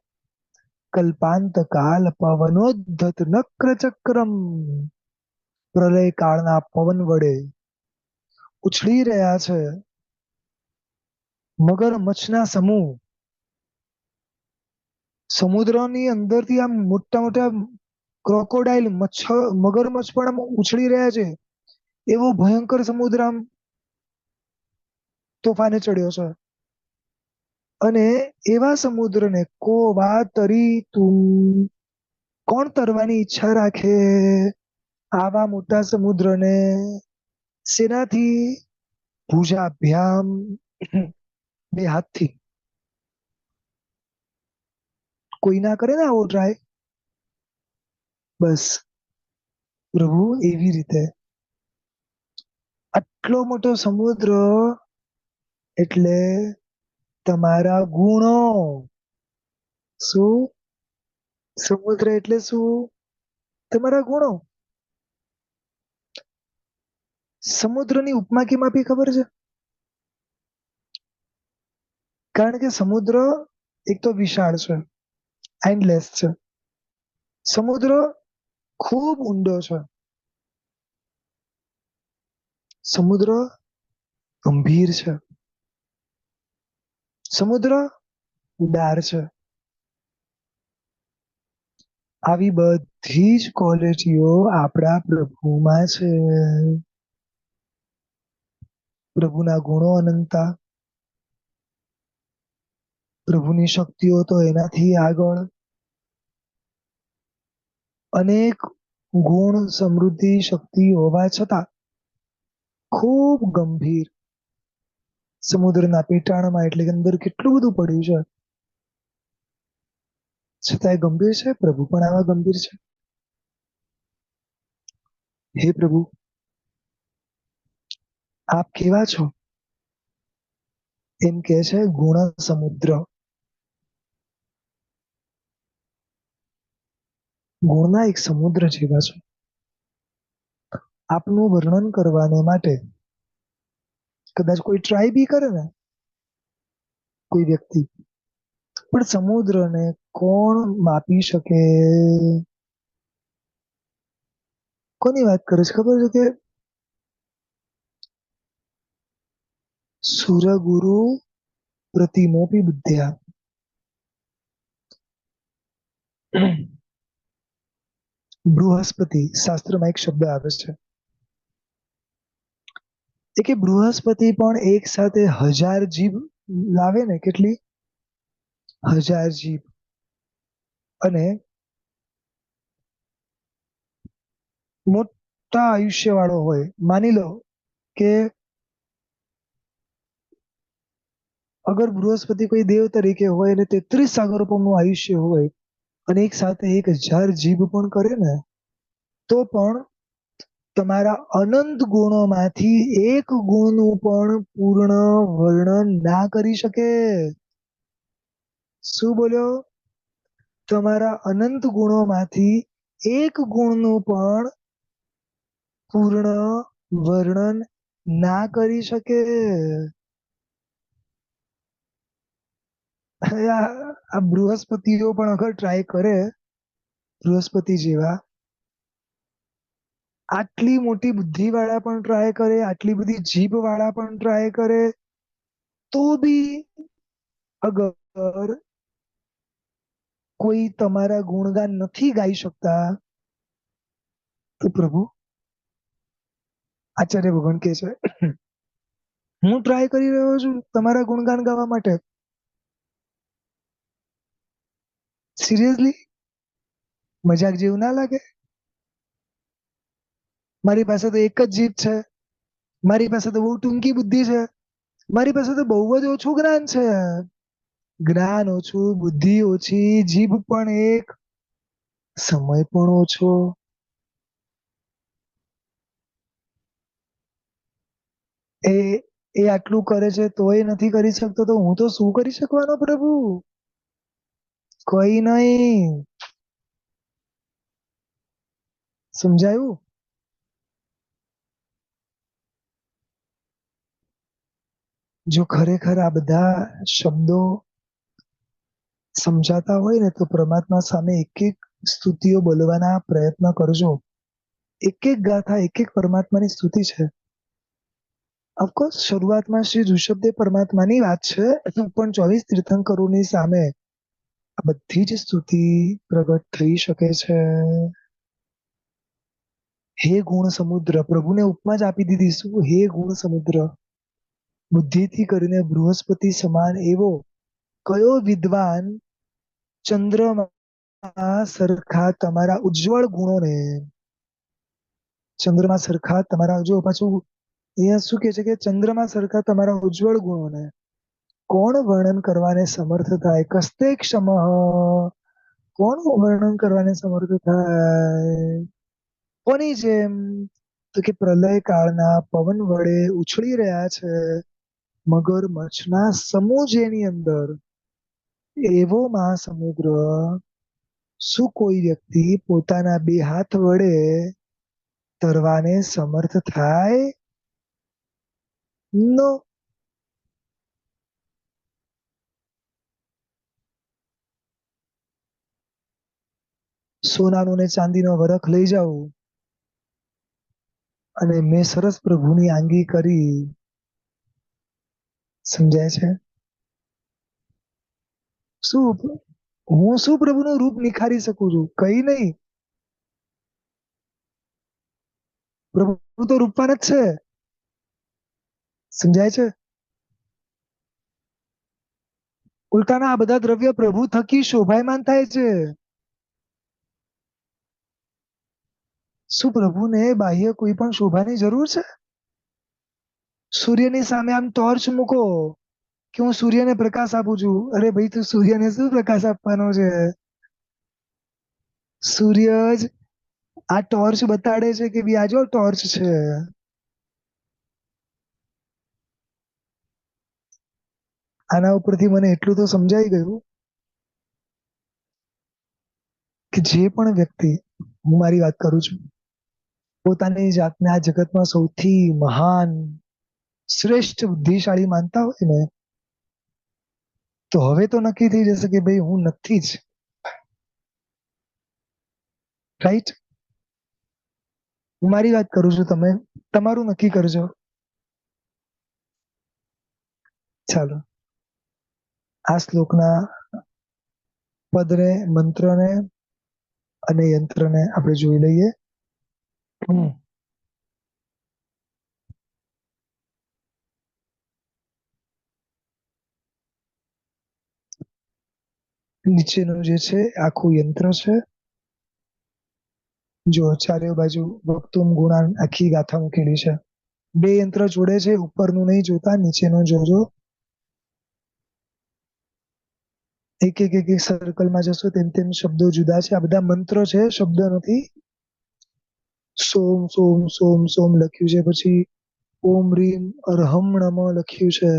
કલ્પાંત કાલ પવનોદ્ધત નક્ર ચક્રમ, પ્રલય કાળના પવન વડે ઉછળી રહ્યા છે મગરમચ્છના સમૂહ. સમુદ્રની અંદરથી આમ મોટા મોટા ક્રોકોડાઇલ મગરમચ્છ પણ આમ ઉછળી રહ્યા છે. એવો ભયંકર સમુદ્ર આમ તોફાને ચડ્યો છે. અને એવા સમુદ્રને કો વા તરી તું, કોણ તરવાની ઈચ્છા રાખે આવા મોટા સમુદ્રને? શેનાથી? ભુજાભ્યામ, 2 હાથથી. કોઈ ના કરે ને આવો ટ્રાય. બસ પ્રભુ એવી રીતે, આટલો મોટો સમુદ્ર એટલે તમારા ગુણો. શું? સમુદ્ર એટલે શું? તમારા ગુણો. સમુદ્રની ઉપમા કેમ આપી ખબર છે? કારણ કે સમુદ્ર એક તો વિશાળ છે, એન્ડલેસ છે. સમુદ્ર ખૂબ ઊંડો છે. સમુદ્ર ગંભીર છે. સમુદ્ર ઉદાર છે. આવી બધી જ ક્વોલિટીઓ આપણા પ્રભુમાં છે. પ્રભુના ગુણો અનંતા, પ્રભુની શક્તિઓ તો એનાથી આગળ, અનેક ગુણ સમૃદ્ધિ શક્તિ હોવા છતાં ખૂબ ગંભીર, સમુદ્રના પેટાળમાં એટલે કે અંદર કેટલું બધું પડ્યું છે, છતાં એ ગંભીર છે. પ્રભુ પણ આવા ગંભીર છે. હે પ્રભુ, આપ કેવા છો? એમ કે છે ગુણ સમુદ્ર. ગુણના એક સમુદ્ર જેવા છે. આપનું વર્ણન કરવાને માટે કદાચ કોઈ ટ્રાય બી કરે ને, કોઈ વ્યક્તિ, પણ સમુદ્રને કોણ માપી શકે? કોની વાત કરે છે ખબર છે કે સુરગુરુ પ્રતિમોપી બુદ્ધ્યા, બૃહસ્પતિ શાસ્ત્રમાં એક શબ્દ આવે છે કે બૃહસ્પતિ પણ એક સાથે 1000 જીભ લાવે ને, કેટલી 1000 જીભ, અને મોટા આયુષ્ય વાળો હોય. માની લો કે અગર બૃહસ્પતિ કોઈ દેવ તરીકે હોય અને 33 સાગરોપમનું આયુષ્ય હોય અને એક સાથે 1000 જીભ પણ કરે ને, તો પણ તમારા અનંત ગુણોમાંથી એક ગુણનું પણ પૂર્ણ વર્ણન ના કરી શકે. શું બોલ્યો? તમારા અનંત ગુણોમાંથી એક ગુણનું પણ પૂર્ણ વર્ણન ના કરી શકે. આ બૃહસ્પતિઓ પણ અગર ટ્રાય કરે, બૃહસ્પતિ જેવા આટલી મોટી બુદ્ધિ વાળા પણ ટ્રાય કરે, આટલી બધી જીભ વાળા પણ ટ્રાય કરે, તો બી અગર કોઈ તમારા ગુણગાન નથી ગાઈ શકતા, તો પ્રભુ આચાર્ય ભગવાન કહે છે હું ટ્રાય કરી રહ્યો છું તમારા ગુણગાન ગાવા માટે. સિરિયસલી? મજાક જેવું ના લાગે? મારી પાસે તો એક જ જીભ છે, મારી પાસે તો બહુ ટૂંકી બુદ્ધિ છે, મારી પાસે તો બહુ જ ઓછું જ્ઞાન છે. જ્ઞાન ઓછું, બુદ્ધિ ઓછી, જીભ પણ એક, સમય પણ ઓછો. એ એ આટલું કરે છે તોય નથી કરી શકતો, તો હું તો શું કરી શકવાનો પ્રભુ? કઈ નઈ. સમજાયું? જો ખરેખર આ બધા શબ્દો સમજાતા હોય ને, તો પરમાત્મા સામે એક એક સ્તુતિઓ બોલવાના પ્રયત્ન કરજો. એક એક ગાથા, એક એક પરમાત્માની સ્તુતિ છે. ઓફકોર્સ શરૂઆતમાં શ્રી ઋષભદેવ પરમાત્માની વાત છે, પણ 24 તીર્થંકરોની સામે આ બધી જ સ્તુતિ પ્રગટ થઈ શકે છે. હે ગુણ સમુદ્ર, પ્રભુને ઉપમા જ આપી દીધી. શું? હે ગુણ સમુદ્ર, બુદ્ધિથી કરીને બૃહસ્પતિ સમાન એવો કયો વિદ્વાન ચંદ્રમાં સરખા તમારા ઉજ્જવળ ગુણોને, ચંદ્રમાં સરખા તમારા, જો પાછું અહીંયા શું કે છે કે ચંદ્રમાં સરખા તમારા ઉજ્જવળ ગુણોને કોણ વર્ણન કરવાને સમર્થ થાય? કસ્તે ક્ષમઃ, કોણ વર્ણન કરવાને સમર્થ થાય? કોની જેમ? તો કે પ્રલય કાળના પવન વડે ઉછળી રહ્યા છે મગરમચ્છના સમૂહ જેની અંદર એવો મહાસમુદ્ર શું કોઈ વ્યક્તિ પોતાના 2 હાથ વડે તરવાને સમર્થ થાય? નો. સોનાનો ને ચાંદીનો વરખ લઈ જાઉં અને મેં સરસ પ્રભુની આંગી કરી. સમજાય છે? શું હું શું પ્રભુનું રૂપ નિખારી શકું છું? કઈ નહીં. પ્રભુ તો રૂપવાન જ છે. સમજાય છે? ઉલટાના આ બધા દ્રવ્ય પ્રભુ થકી શોભાયમાન થાય છે. શું પ્રભુને બાહ્ય કોઈ પણ શોભાની જરૂર છે? સૂર્યની સામે આમ ટોર્ચ મૂકો કે હું સૂર્યને પ્રકાશ આપું છું. અરે ભાઈ, તું સૂર્યને શું પ્રકાશ આપવાનો છે? સૂર્ય જ આ ટોર્ચ બતાડે છે કે બી આ જો ટોર્ચ છે. આના ઉપરથી મને એટલું તો સમજાઈ ગયું કે જે પણ વ્યક્તિ, હું મારી વાત કરું છું, પોતાની જાતને આ જગતમાં સૌથી મહાન, શ્રેષ્ઠ, બુદ્ધિશાળી માનતા હોય ને, તો હવે તો નક્કી થઈ જશે કે ભાઈ હું નથી જ. રાઈટ? હું મારી વાત કરું છું, તમે તમારું નક્કી કરજો. ચાલો, આ શ્લોકના પદને, મંત્રને અને યંત્રને આપણે જોઈ લઈએ. નીચેનું જે છે આખું યંત્ર છે. જો ચારે બાજુ વક્તુમ ગુણાન આખી ગાથા મૂકેલી છે. બે યંત્ર જોડે છે, ઉપરનું નહીં જોતા, નીચેનું જોજો. એક એક એક સર્કલમાં જશો તેમ તેમ શબ્દો જુદા છે. આ બધા મંત્ર છે, શબ્દ નથી. સોમ સોમ સોમ સોમ લખ્યું છે, પછી ઓમ રીમ અરહમ નમ લખ્યું છે,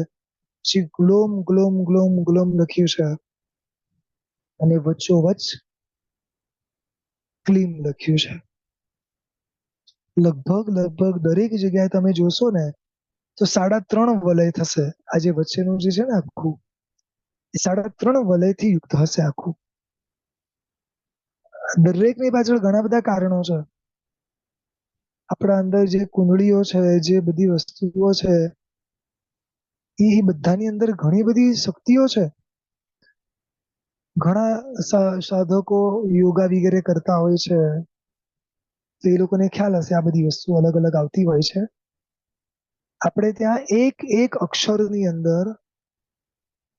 પછી ગ્લોમ ગ્લોમ ગ્લોમ ગ્લોમ લખ્યું છે, અને વચ્ચોવચ ક્લીમ લખ્યું છે. લગભગ દરેક જગ્યાએ તમે જોશો ને તો 3.5 વલય થશે. આ જે વચ્ચેનું જે છે ને આખું, એ 3.5 વલયથી યુક્ત હશે આખું. દરેકની પાછળ ઘણા બધા કારણો છે. આપણા અંદર જે કુંડળીઓ છે, જે બધી વસ્તુઓ છે, એ બધાની અંદર ઘણી બધી શક્તિઓ છે. ઘણા સાધકો યોગા વગેરે કરતા હોય છે, તો એ લોકોને ખ્યાલ હશે આ બધી વસ્તુ અલગ અલગ આવતી હોય છે. આપણે ત્યાં એક એક અક્ષરની અંદર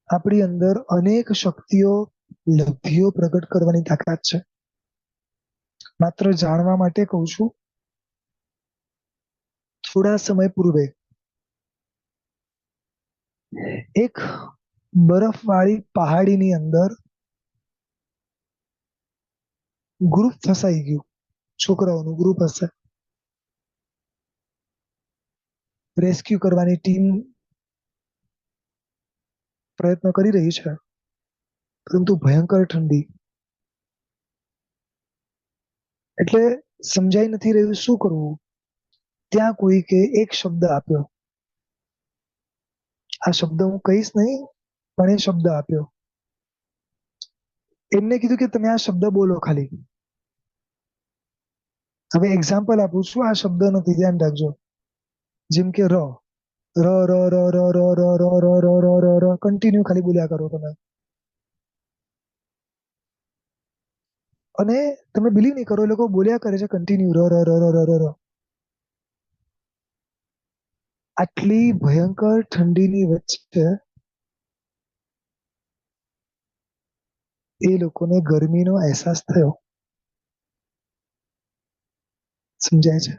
આપણી અંદર અનેક શક્તિઓ, લબ્ધિઓ પ્રગટ કરવાની તાકાત છે. માત્ર જાણવા માટે કહું છું. થોડા સમય પૂર્વે એક બરફવાળી પહાડીની અંદર ગ્રુપ ફસાઈ ગયું. છોકરાઓનું ગ્રુપ હશે. રેસ્ક્યુ કરવાની ટીમ પ્રયત્ન કરી રહી છે, પરંતુ ભયંકર ઠંડી, એટલે સમજાઈ નથી રહ્યું શું કરવું. ત્યાં કોઈકે એક શબ્દ આપ્યો. આ શબ્દ હું કહીશ નહીં, પણ એ શબ્દ આપ્યો. એમને કીધું કે તમે આ શબ્દ બોલો ખાલી. હવે એક્ઝામ્પલ આપું છું, આ શબ્દ નથી, ધ્યાન રાખજો. જેમ કે ર ર ર ર ર ર ર ર ર ર ર ર કન્ટિન્યુ ખાલી બોલ્યા કરો તમે. અને તમે બિલીવ નહીં કરો, એ લોકો બોલ્યા કરે છે કન્ટિન્યુ ર ર ર ર ર ર. આટલી ભયંકર ઠંડીની વચ્ચે એ લોકોને ગરમીનો અહેસાસ થયો. સમજાય છે?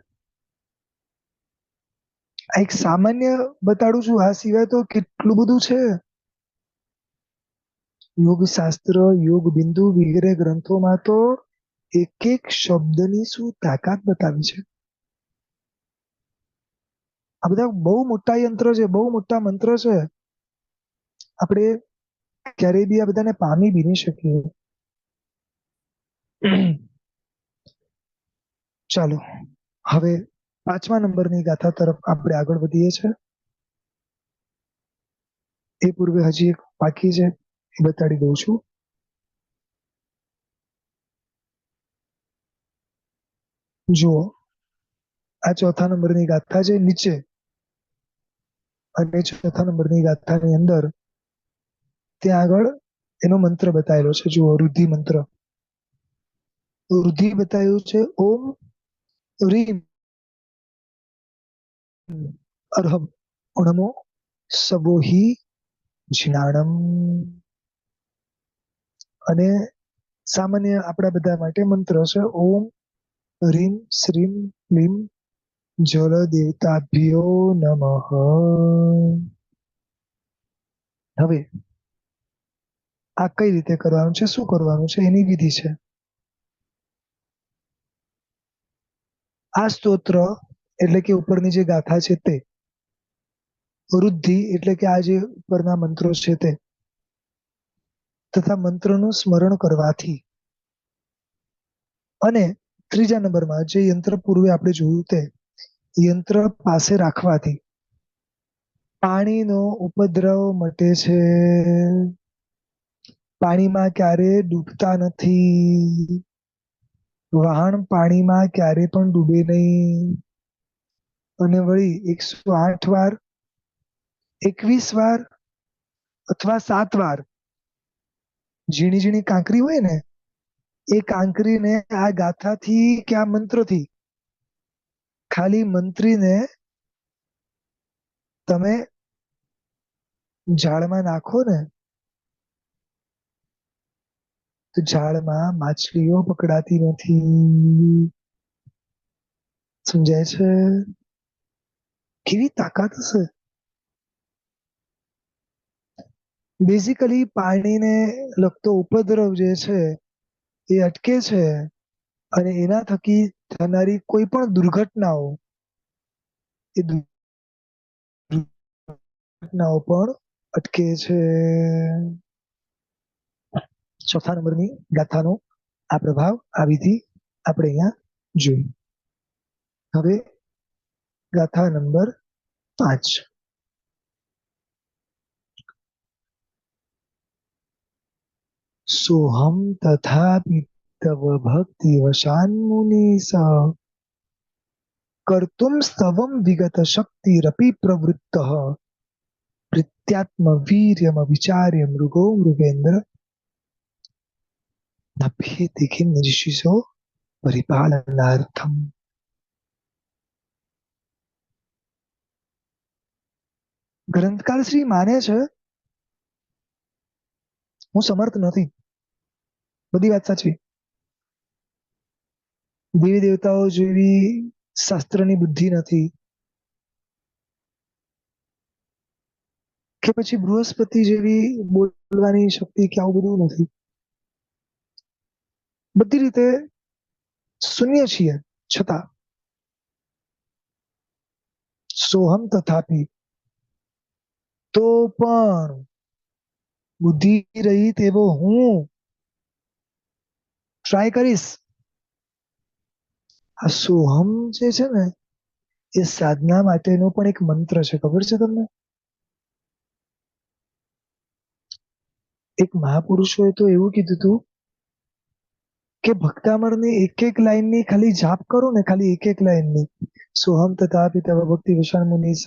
આ એક સામાન્ય બતાડું છું, આ સિવાય તો કેટલું બધું છે. યોગ શાસ્ત્ર, યોગ બિંદુ વગેરે ગ્રંથોમાં તો એક એક શબ્દની શું તાકાત બતાવી છે. આ બધા બહુ મોટા યંત્ર છે, બહુ મોટા મંત્ર છે. આપણે ક્યારેય બી આ બધાને પામી બી નહીં શકીએ. ચાલો, હવે 5મા નંબરની ગાથા તરફ આપણે આગળ વધીએ છીએ. એ પૂર્વે હજી એક બાકી છે, એ બતાડી દઉં છું. જુઓ, આ 4થા નંબરની ગાથા છે નીચે, અને 4થા નંબરની ગાથાની અંદર ત્યાં આગળ એનો મંત્ર બતાવેલો છે. જુઓ, રુદ્ધિ મંત્ર. રુદ્ધિ બતાવ્યું છે ઓમ રીમ અરહમ. નમો સબોહી જીણાણમ. અને સામાન્ય આપણા બધા માટે મંત્ર છે ઓમ હ્રીમ શ્રીમ ક્લીમ જલ દેવતાભ્યો નમઃ. હવે આ કઈ રીતે કરવાનું છે, શું કરવાનું છે, એની વિધિ છે. આ સ્તોત્ર એટલે કે ઉપરની જે ગાથા છે તે, વૃદ્ધિ એટલે કે આ જે ઉપરના મંત્રો છે તે, તથા મંત્રનું સ્મરણ કરવાથી, અને ત્રીજા નંબરમાં જે યંત્ર પૂર્વે આપણે જોયું તે યંત્ર પાસે રાખવાથી પાણીનો ઉપદ્રવ મટે છે. પાણીમાં ક્યારે ડૂબતા નથી. વહાણ પાણીમાં ક્યારે પણ ડૂબે નહીં. અને વળી 108 વાર, 21 વાર અથવા 7 વાર ઝીણી ઝીણી કાંકરી હોય ને, એ કાંકરીને આ ગાથાથી કે આ મંત્રથી ખાલી મંત્રીને તમે ઝાડમાં નાખો ને, તો ઝાડમાં માછલીઓ પકડાતી નથી. સમજાય છે? કેવી તાકાત હશે. બેઝિકલી પાણીને લગતો ઉપદ્રવ જે છે એ અટકે છે, અને એના થકી થનારી કોઈ પણ દુર્ઘટનાઓ, એ દુર્ઘટનાઓ પણ અટકે છે. ચોથા નંબરની ગાથાનો આ પ્રભાવ, આ વિધિ આપણે અહીંયા જોઈ. હવે ગાથા નંબર 5. સોહમ તથાપિ તવ ભક્તિ વશાન મુનિસ કર્તુમ સ્તવમ વિગત શક્તિરપી પ્રવૃત્તઃ પ્રીત્યાત્મ વીર્યમ વિચાર્ય મૃગો મૃગેન્દ્ર નભ્યેતિ ખિન્નજીશિષો પરિપાલનાર્થમ. ગ્રંથકાર શ્રી માને છે હું સમર્થ નથી, બધી વાત સાચી. દેવી દેવતાઓ જેવી શાસ્ત્રની બુદ્ધિ નથી, કે પછી બૃહસ્પતિ જેવી બોલવાની શક્તિ કે આવું બધું નથી. બધી રીતે શૂન્ય છીએ, છતાં સોહમ તથાપી, તો પણ બુદ્ધિ રહી તેવો હું ટ્રાય કરીશ. આ સોહમ જે છે ને, એ સાધના માટેનો પણ એક મંત્ર છે, ખબર છે તમને? એક મહાપુરુષોએ તો એવું કીધું હતું કે ભક્તામણની એક એક લાઈનની ખાલી જાપ કરો ને, ખાલી એક એક લાઈનની સોહમ તથાપિ તવ ભક્તિ વિશાળ મુનિસ,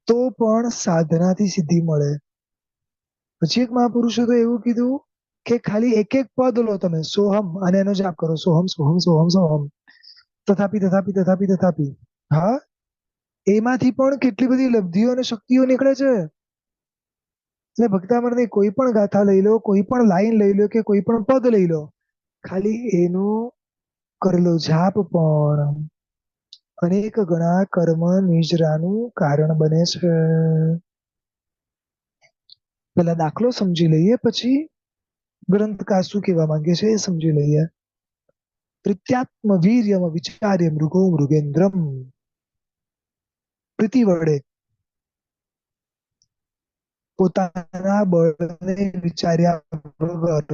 તો પણ સાધનાથી સિદ્ધિ મળે. પછી એક મહાપુરુષે તો એવું કીધું કે ખાલી એક એક પદ લો તમે, સોહમ, અને એનો જાપ કરો, સોહમ સોહમ સોહમ સોહમ તથાપિ તથાપિ તથાપિ તથાપિ. હા, એમાંથી પણ કેટલી બધી લબ્ધિઓ અને શક્તિઓ નીકળે છે. એટલે ભક્તામણની કોઈ પણ ગાથા લઈ લો, કોઈ પણ લાઈન લઈ લો, કે કોઈ પણ પદ લઈ લો, ખાલી એનો કરેલો જાપ પણ અનેક ગણા કર્મ નિજરાનું કારણ બને છે. પેલા દાખલો સમજી લઈએ, પછી ગ્રંથકાર શું કહેવા માંગે છે એ સમજી લઈએ. પ્રીત્યાત્મ વીર્યમ વિચાર્ય મૃગો મૃગેન્દ્રમ. પ્રીતિ વડે, પોતાના બળને વિચાર્યા વગર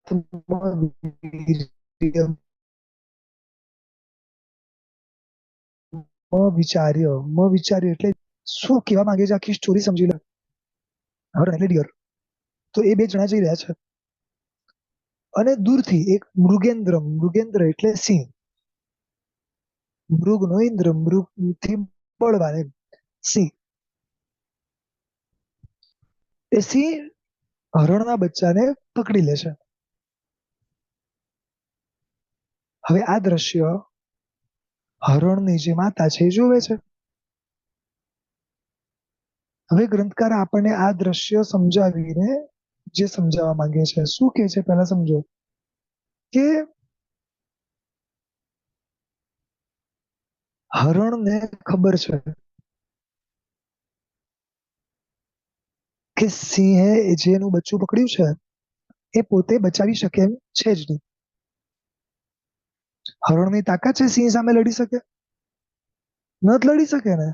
આત્મવીર્યમ વિચાર્ય એટલે શું કહેવા માંગે છે, આખી સ્ટોરી સમજી લો. હવે ડિયર, તો એ બે જણા જઈ રહ્યા છે, અને દૂરથી એક મૃગેન્દ્ર, મૃગેન્દ્ર એટલે સિંહ, મૃગ નો ઇન્દ્ર, મૃગ થી બળવાન એમ, સિંહ. એ સિંહ હરણના બચ્ચાને પકડી લે છે. હવે આ દ્રશ્ય હરણની જે માતા છે એ જોવે છે. હવે ગ્રંથકાર આપણને આ દ્રશ્ય સમજાવીને જે સમજાવવા માંગે છે, શું કે છે પહેલા સમજો કે હરણને ખબર છે કે સિંહે જેનું બચ્ચું પકડ્યું છે એ પોતે બચાવી શકે એમ છે જ નહીં. હરણની તાકાત છે સિંહ સામે લડી શકે? ન જ લડી શકે ને.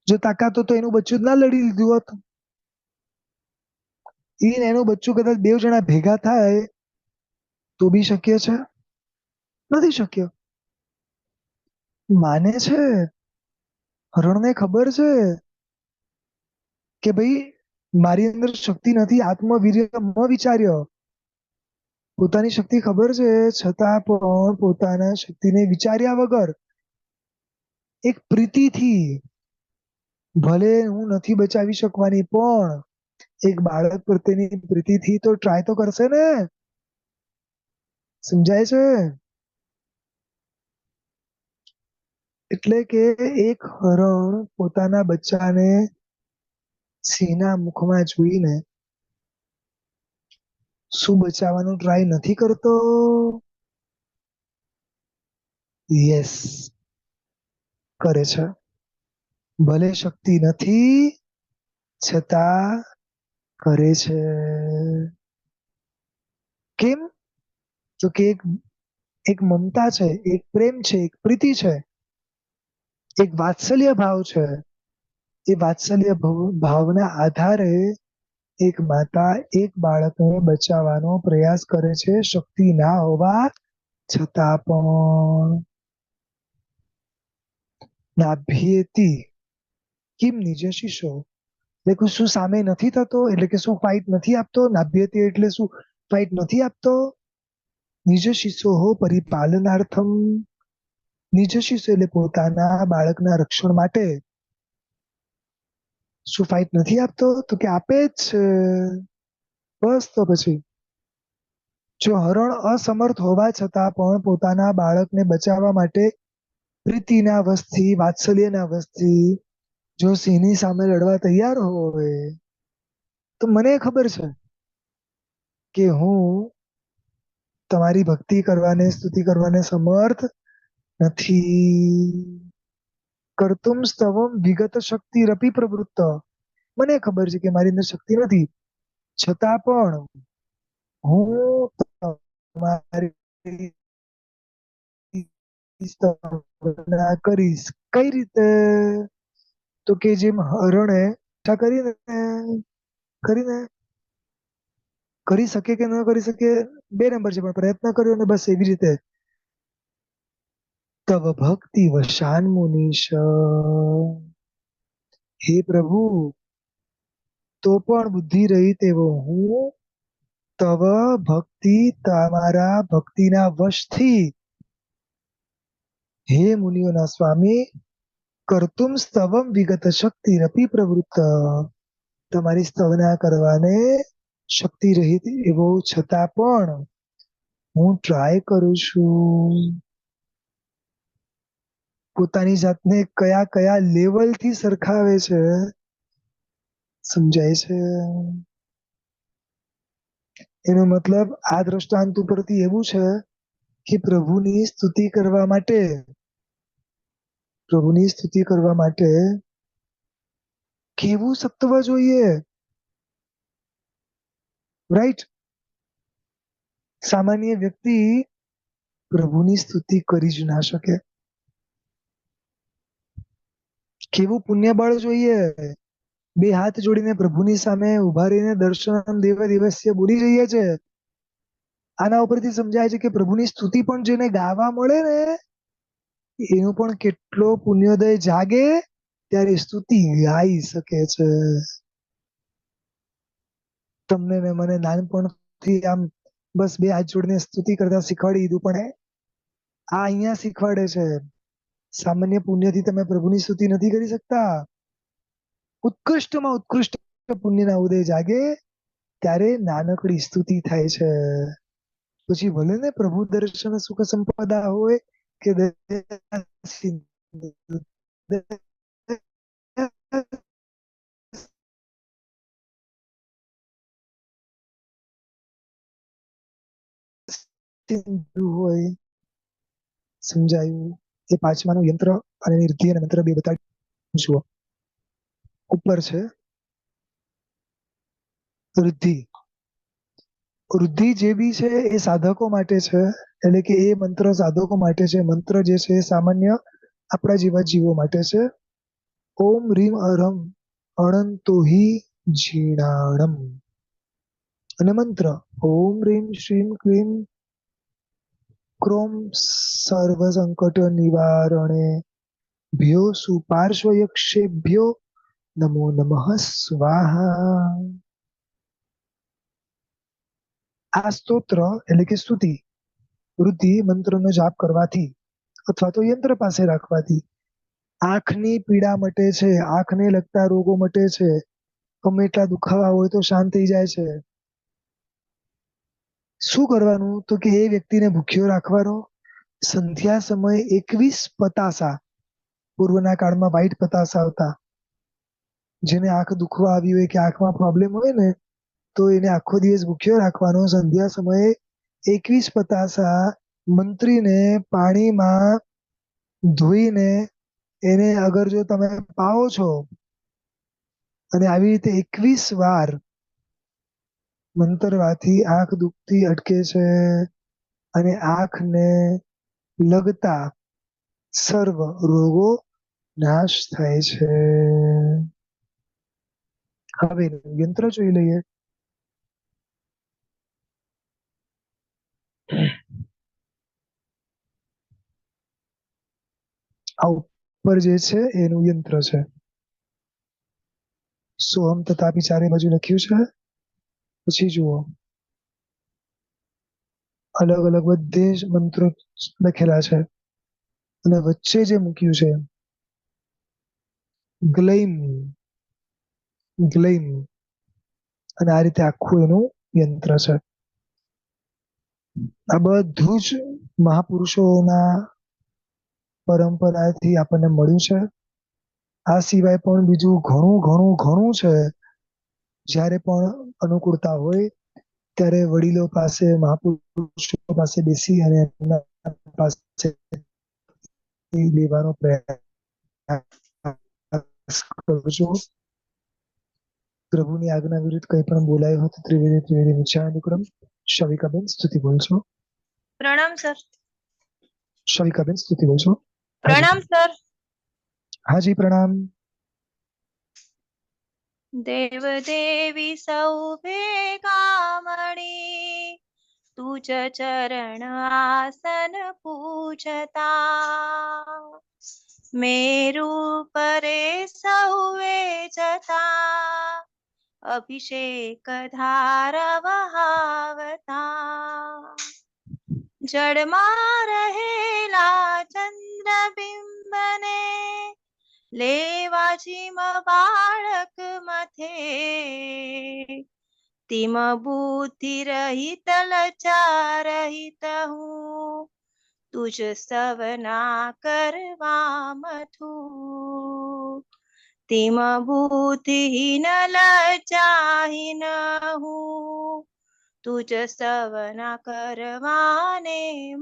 જો તાકાત તો એનું બચ્ચું જ ના લડી લીધું હોત. એનું બચ્ચું કદાચ બે જણા ભેગા થાય તો બી શક્ય છે? નથી શક્ય. માને છે, હરણને ખબર છે કે ભાઈ મારી અંદર શક્તિ નથી, આત્મવીર્ય ન વિચાર્યો. પોતાની શક્તિ ખબર છે છતાં પણ પોતાના શક્તિને વિચાર્યા વગર એક પ્રીતિથી, ભલે હું નથી બચાવી શકવાની પણ એક બાળક પ્રત્યેની પ્રીતિથી તો ટ્રાય તો કરશે ને. સમજાય છે? એટલે કે એક હરણ પોતાના બચ્ચાને સિંહના મુખમાં જોઈને શું બચાવવાનું ટ્રાય નથી કરતો? યસ, કરે છે. ભલે શક્તિ નથી છતાં કરે છે. કેમ? તો કે એક મમતા છે, એક પ્રેમ છે, એક પ્રીતિ છે, એક વાત્સલ્ય ભાવ છે. એ વાત્સલ્ય ભાવના આધારે એક માતા એક બાળકને બચાવવાનો પ્રયાસ કરે છે, શક્તિ ના હોવા છતાં પણ. નાભ્યેતી કિમ નિજ શિશો, એટલે શું સામે નથી થતો, એટલે કે શું ફાઇટ નથી આપતો? નાભ્યતી એટલે શું ફાઇટ નથી આપતો? નિજ શિશો પરિપાલનાર્થમ, નિજ શિશો એટલે પોતાના બાળકના રક્ષણ માટે શું ફાઇટ નથી આપતો? તો કે આપે જ છે. બસ તો પછી જો હરણ અસમર્થ હોવા છતાં પણ પોતાના બાળકને બચાવવા માટે પ્રીતિના વશથી, વાત્સલ્યના વશથી જો સિંહની સામે લડવા તૈયાર હોય તો મને ખબર છે કે હું તમારી ભક્તિ કરવાને, સ્તુતિ કરવાને સમર્થ નથી. કર્તુમ સ્તવમ વિગત શક્તિ રપી પ્રવૃત્ત, મને ખબર છે કે મારી અંદર શક્તિ નથી, છતાં પણ હું તમારી સ્તવના કરીશ. કઈ રીતે? તો કે જેમ હરણે કરીને કરીને કરી શકે કે ન કરી શકે બે નંબર છે, પણ પ્રયત્ન કર્યો ને બસ એવી રીતે. તવ ભક્તિ વશાન મુનીશ, હે પ્રભુ તો પણ બુદ્ધિ રહી તેવો હું તવ ભક્તિ, તમારા ભક્તિના વશથી હે મુનિઓના સ્વામી કર્તુમ સ્તવમ વિગત શક્તિ રપી પ્રવૃત્ત, તમારી સ્તવના કરવાને શક્તિ રહિત એવો છતાં પણ હું ટ્રાય કરું છું. પોતાની જાતને કયા કયા લેવલથી સરખાવે છે, સમજાય છે? એનો મતલબ આ દ્રષ્ટાંત ઉપરથી એવું છે કે પ્રભુની સ્તુતિ કરવા માટે કેવું સત્વ જોઈએ, રાઈટ? સામાન્ય વ્યક્તિ પ્રભુની સ્તુતિ કરી જ ના શકે. કેવું પુણ્ય બળ જોઈએ, બે હાથ જોડીને પ્રભુની સામે ઉભા રહીને દર્શન દેવ દિવસ્ય બોલી રહીએ છે. આના ઉપરથી સમજાય છે કે પ્રભુની સ્તુતિ પણ જેને ગાવા મળે ને એનું પણ કેટલો પુણ્યોદય જાગે ત્યારે સ્તુતિ ગાઈ શકે છે. તમને ને મને નાનપણથી આમ બસ બે હાથ જોડીને સ્તુતિ કરતા શીખવાડી દીધું, પણ આ અહીંયા શીખવાડે છે સામાન્ય પુણ્યથી તમે પ્રભુની સ્તુતિ નથી કરી શકતા. ઉત્કૃષ્ટમાં ઉત્કૃષ્ટ પુણ્યના ઉદય જાગે ત્યારે નાનકડી સ્તુતિ થાય છે. પછી ભલે ને પ્રભુ દર્શન સુખ સંપદા હોય કે દયા સિંધુ, સિંધુ હોય. સમજાયું? એ પાંચમાનું યંત્ર અને નિર્ધિ અને મંત્ર બે બતાવી જુઓ. ઉપર છે વૃદ્ધિ. વૃદ્ધિ જે બી છે એ સાધકો માટે છે, એટલે કે એ મંત્ર સાધકો માટે છે. મંત્ર જે છે એ સામાન્ય આપણા જેવા જીવો માટે છે. ઓમ રીમ અરમ અણંતોહી જીણાણમ. અને મંત્ર ઓમ રીમ શ્રીમ ક્લીમ ક્રોમ સર્વ સંકટ નિવારણે ભ્યો સુપાર્શ્વયક્ષેભ્યો નમો નમઃ સ્વાહા. આ સ્તોત્ર એટલે કે સ્તુતિ વૃદ્ધિ મંત્રનો જાપ કરવાથી અથવા તો યંત્ર પાસે રાખવાથી આંખની પીડા મટે છે, આંખને લગતા રોગો મટે છે, ગમે એટલા દુખાવા હોય તો શાંત થઈ જાય છે. શું કરવાનું? તો કે એ વ્યક્તિને ભૂખ્યો રાખવાનો. સંધ્યા સમયે 21 પતાસા, પૂર્વના કાળમાં વ્હાઈટ પતાસા આવતા, જેને આંખ દુખવા આવી હોય કે આંખમાં પ્રોબ્લેમ હોય ને, તો એને આખો દિવસ ભૂખ્યો રાખવાનો. સંધ્યા સમયે 21 પતાસા મંત્રીને પાણીમાં ધોઈને એને અગર જો તમે પાઓ છો અને આવી રીતે 21 વાર મંતરવાથી આંખ દુખતી અટકે છે અને આંખને લગતા સર્વ રોગો નાશ થાય છે. હવે યંત્ર જોઈ લઈએ. આ ઉપર જે છે એનું યંત્ર છે. સોહમ તથાપી ચારે બાજુ લખ્યું છે. પછી જુઓ અલગ અલગ બધે જ મંત્રો લખેલા છે અને વચ્ચે જે મૂક્યું છે ગ્લૈમ ગ્લૈમ, અને આ રીતે આખું એનું યંત્ર છે. આ બધું જ મહાપુરુષોના પરંપરાથી આપણને મળ્યું છે. આ સિવાય પણ બીજું ઘણું ઘણું ઘણું છે. જ્યારે પણ અનુકૂળતા હોય ત્યારે વડીલો પાસે, મહાપુરુષો પાસે બેસી અને એમના પાસે લેવાનો પ્રયાસ કરજો. પ્રભુની આજ્ઞા વિરુદ્ધ કંઈ પણ બોલાયું હોય તો ત્રિવેદી ત્રિવેદી વિચારાનુક્રમ. શવિકાબેન સ્તુતિ બોલશો. પ્રણામ સર. શવિકાબેન સ્તુતિ બોલશો. પ્રણામ સર. હાજી પ્રણામ. દેવ દેવી સૌ ભેગા મળી તુજ ચરણ આસન પૂજતા, મેરુ પરે સૌએ જતા અભિષેક ધાર વહાવતા, જળમાં રહેલા ચંદ્રબિંબને લેવા જીમ બાળક મથે, તિમ બુદ્ધિ રહિત લજા રહિત હું તુજ સવના કરવા મથું, તિમ બુદ્ધિહીન લજાહીન હું તુજ સવના કરવાને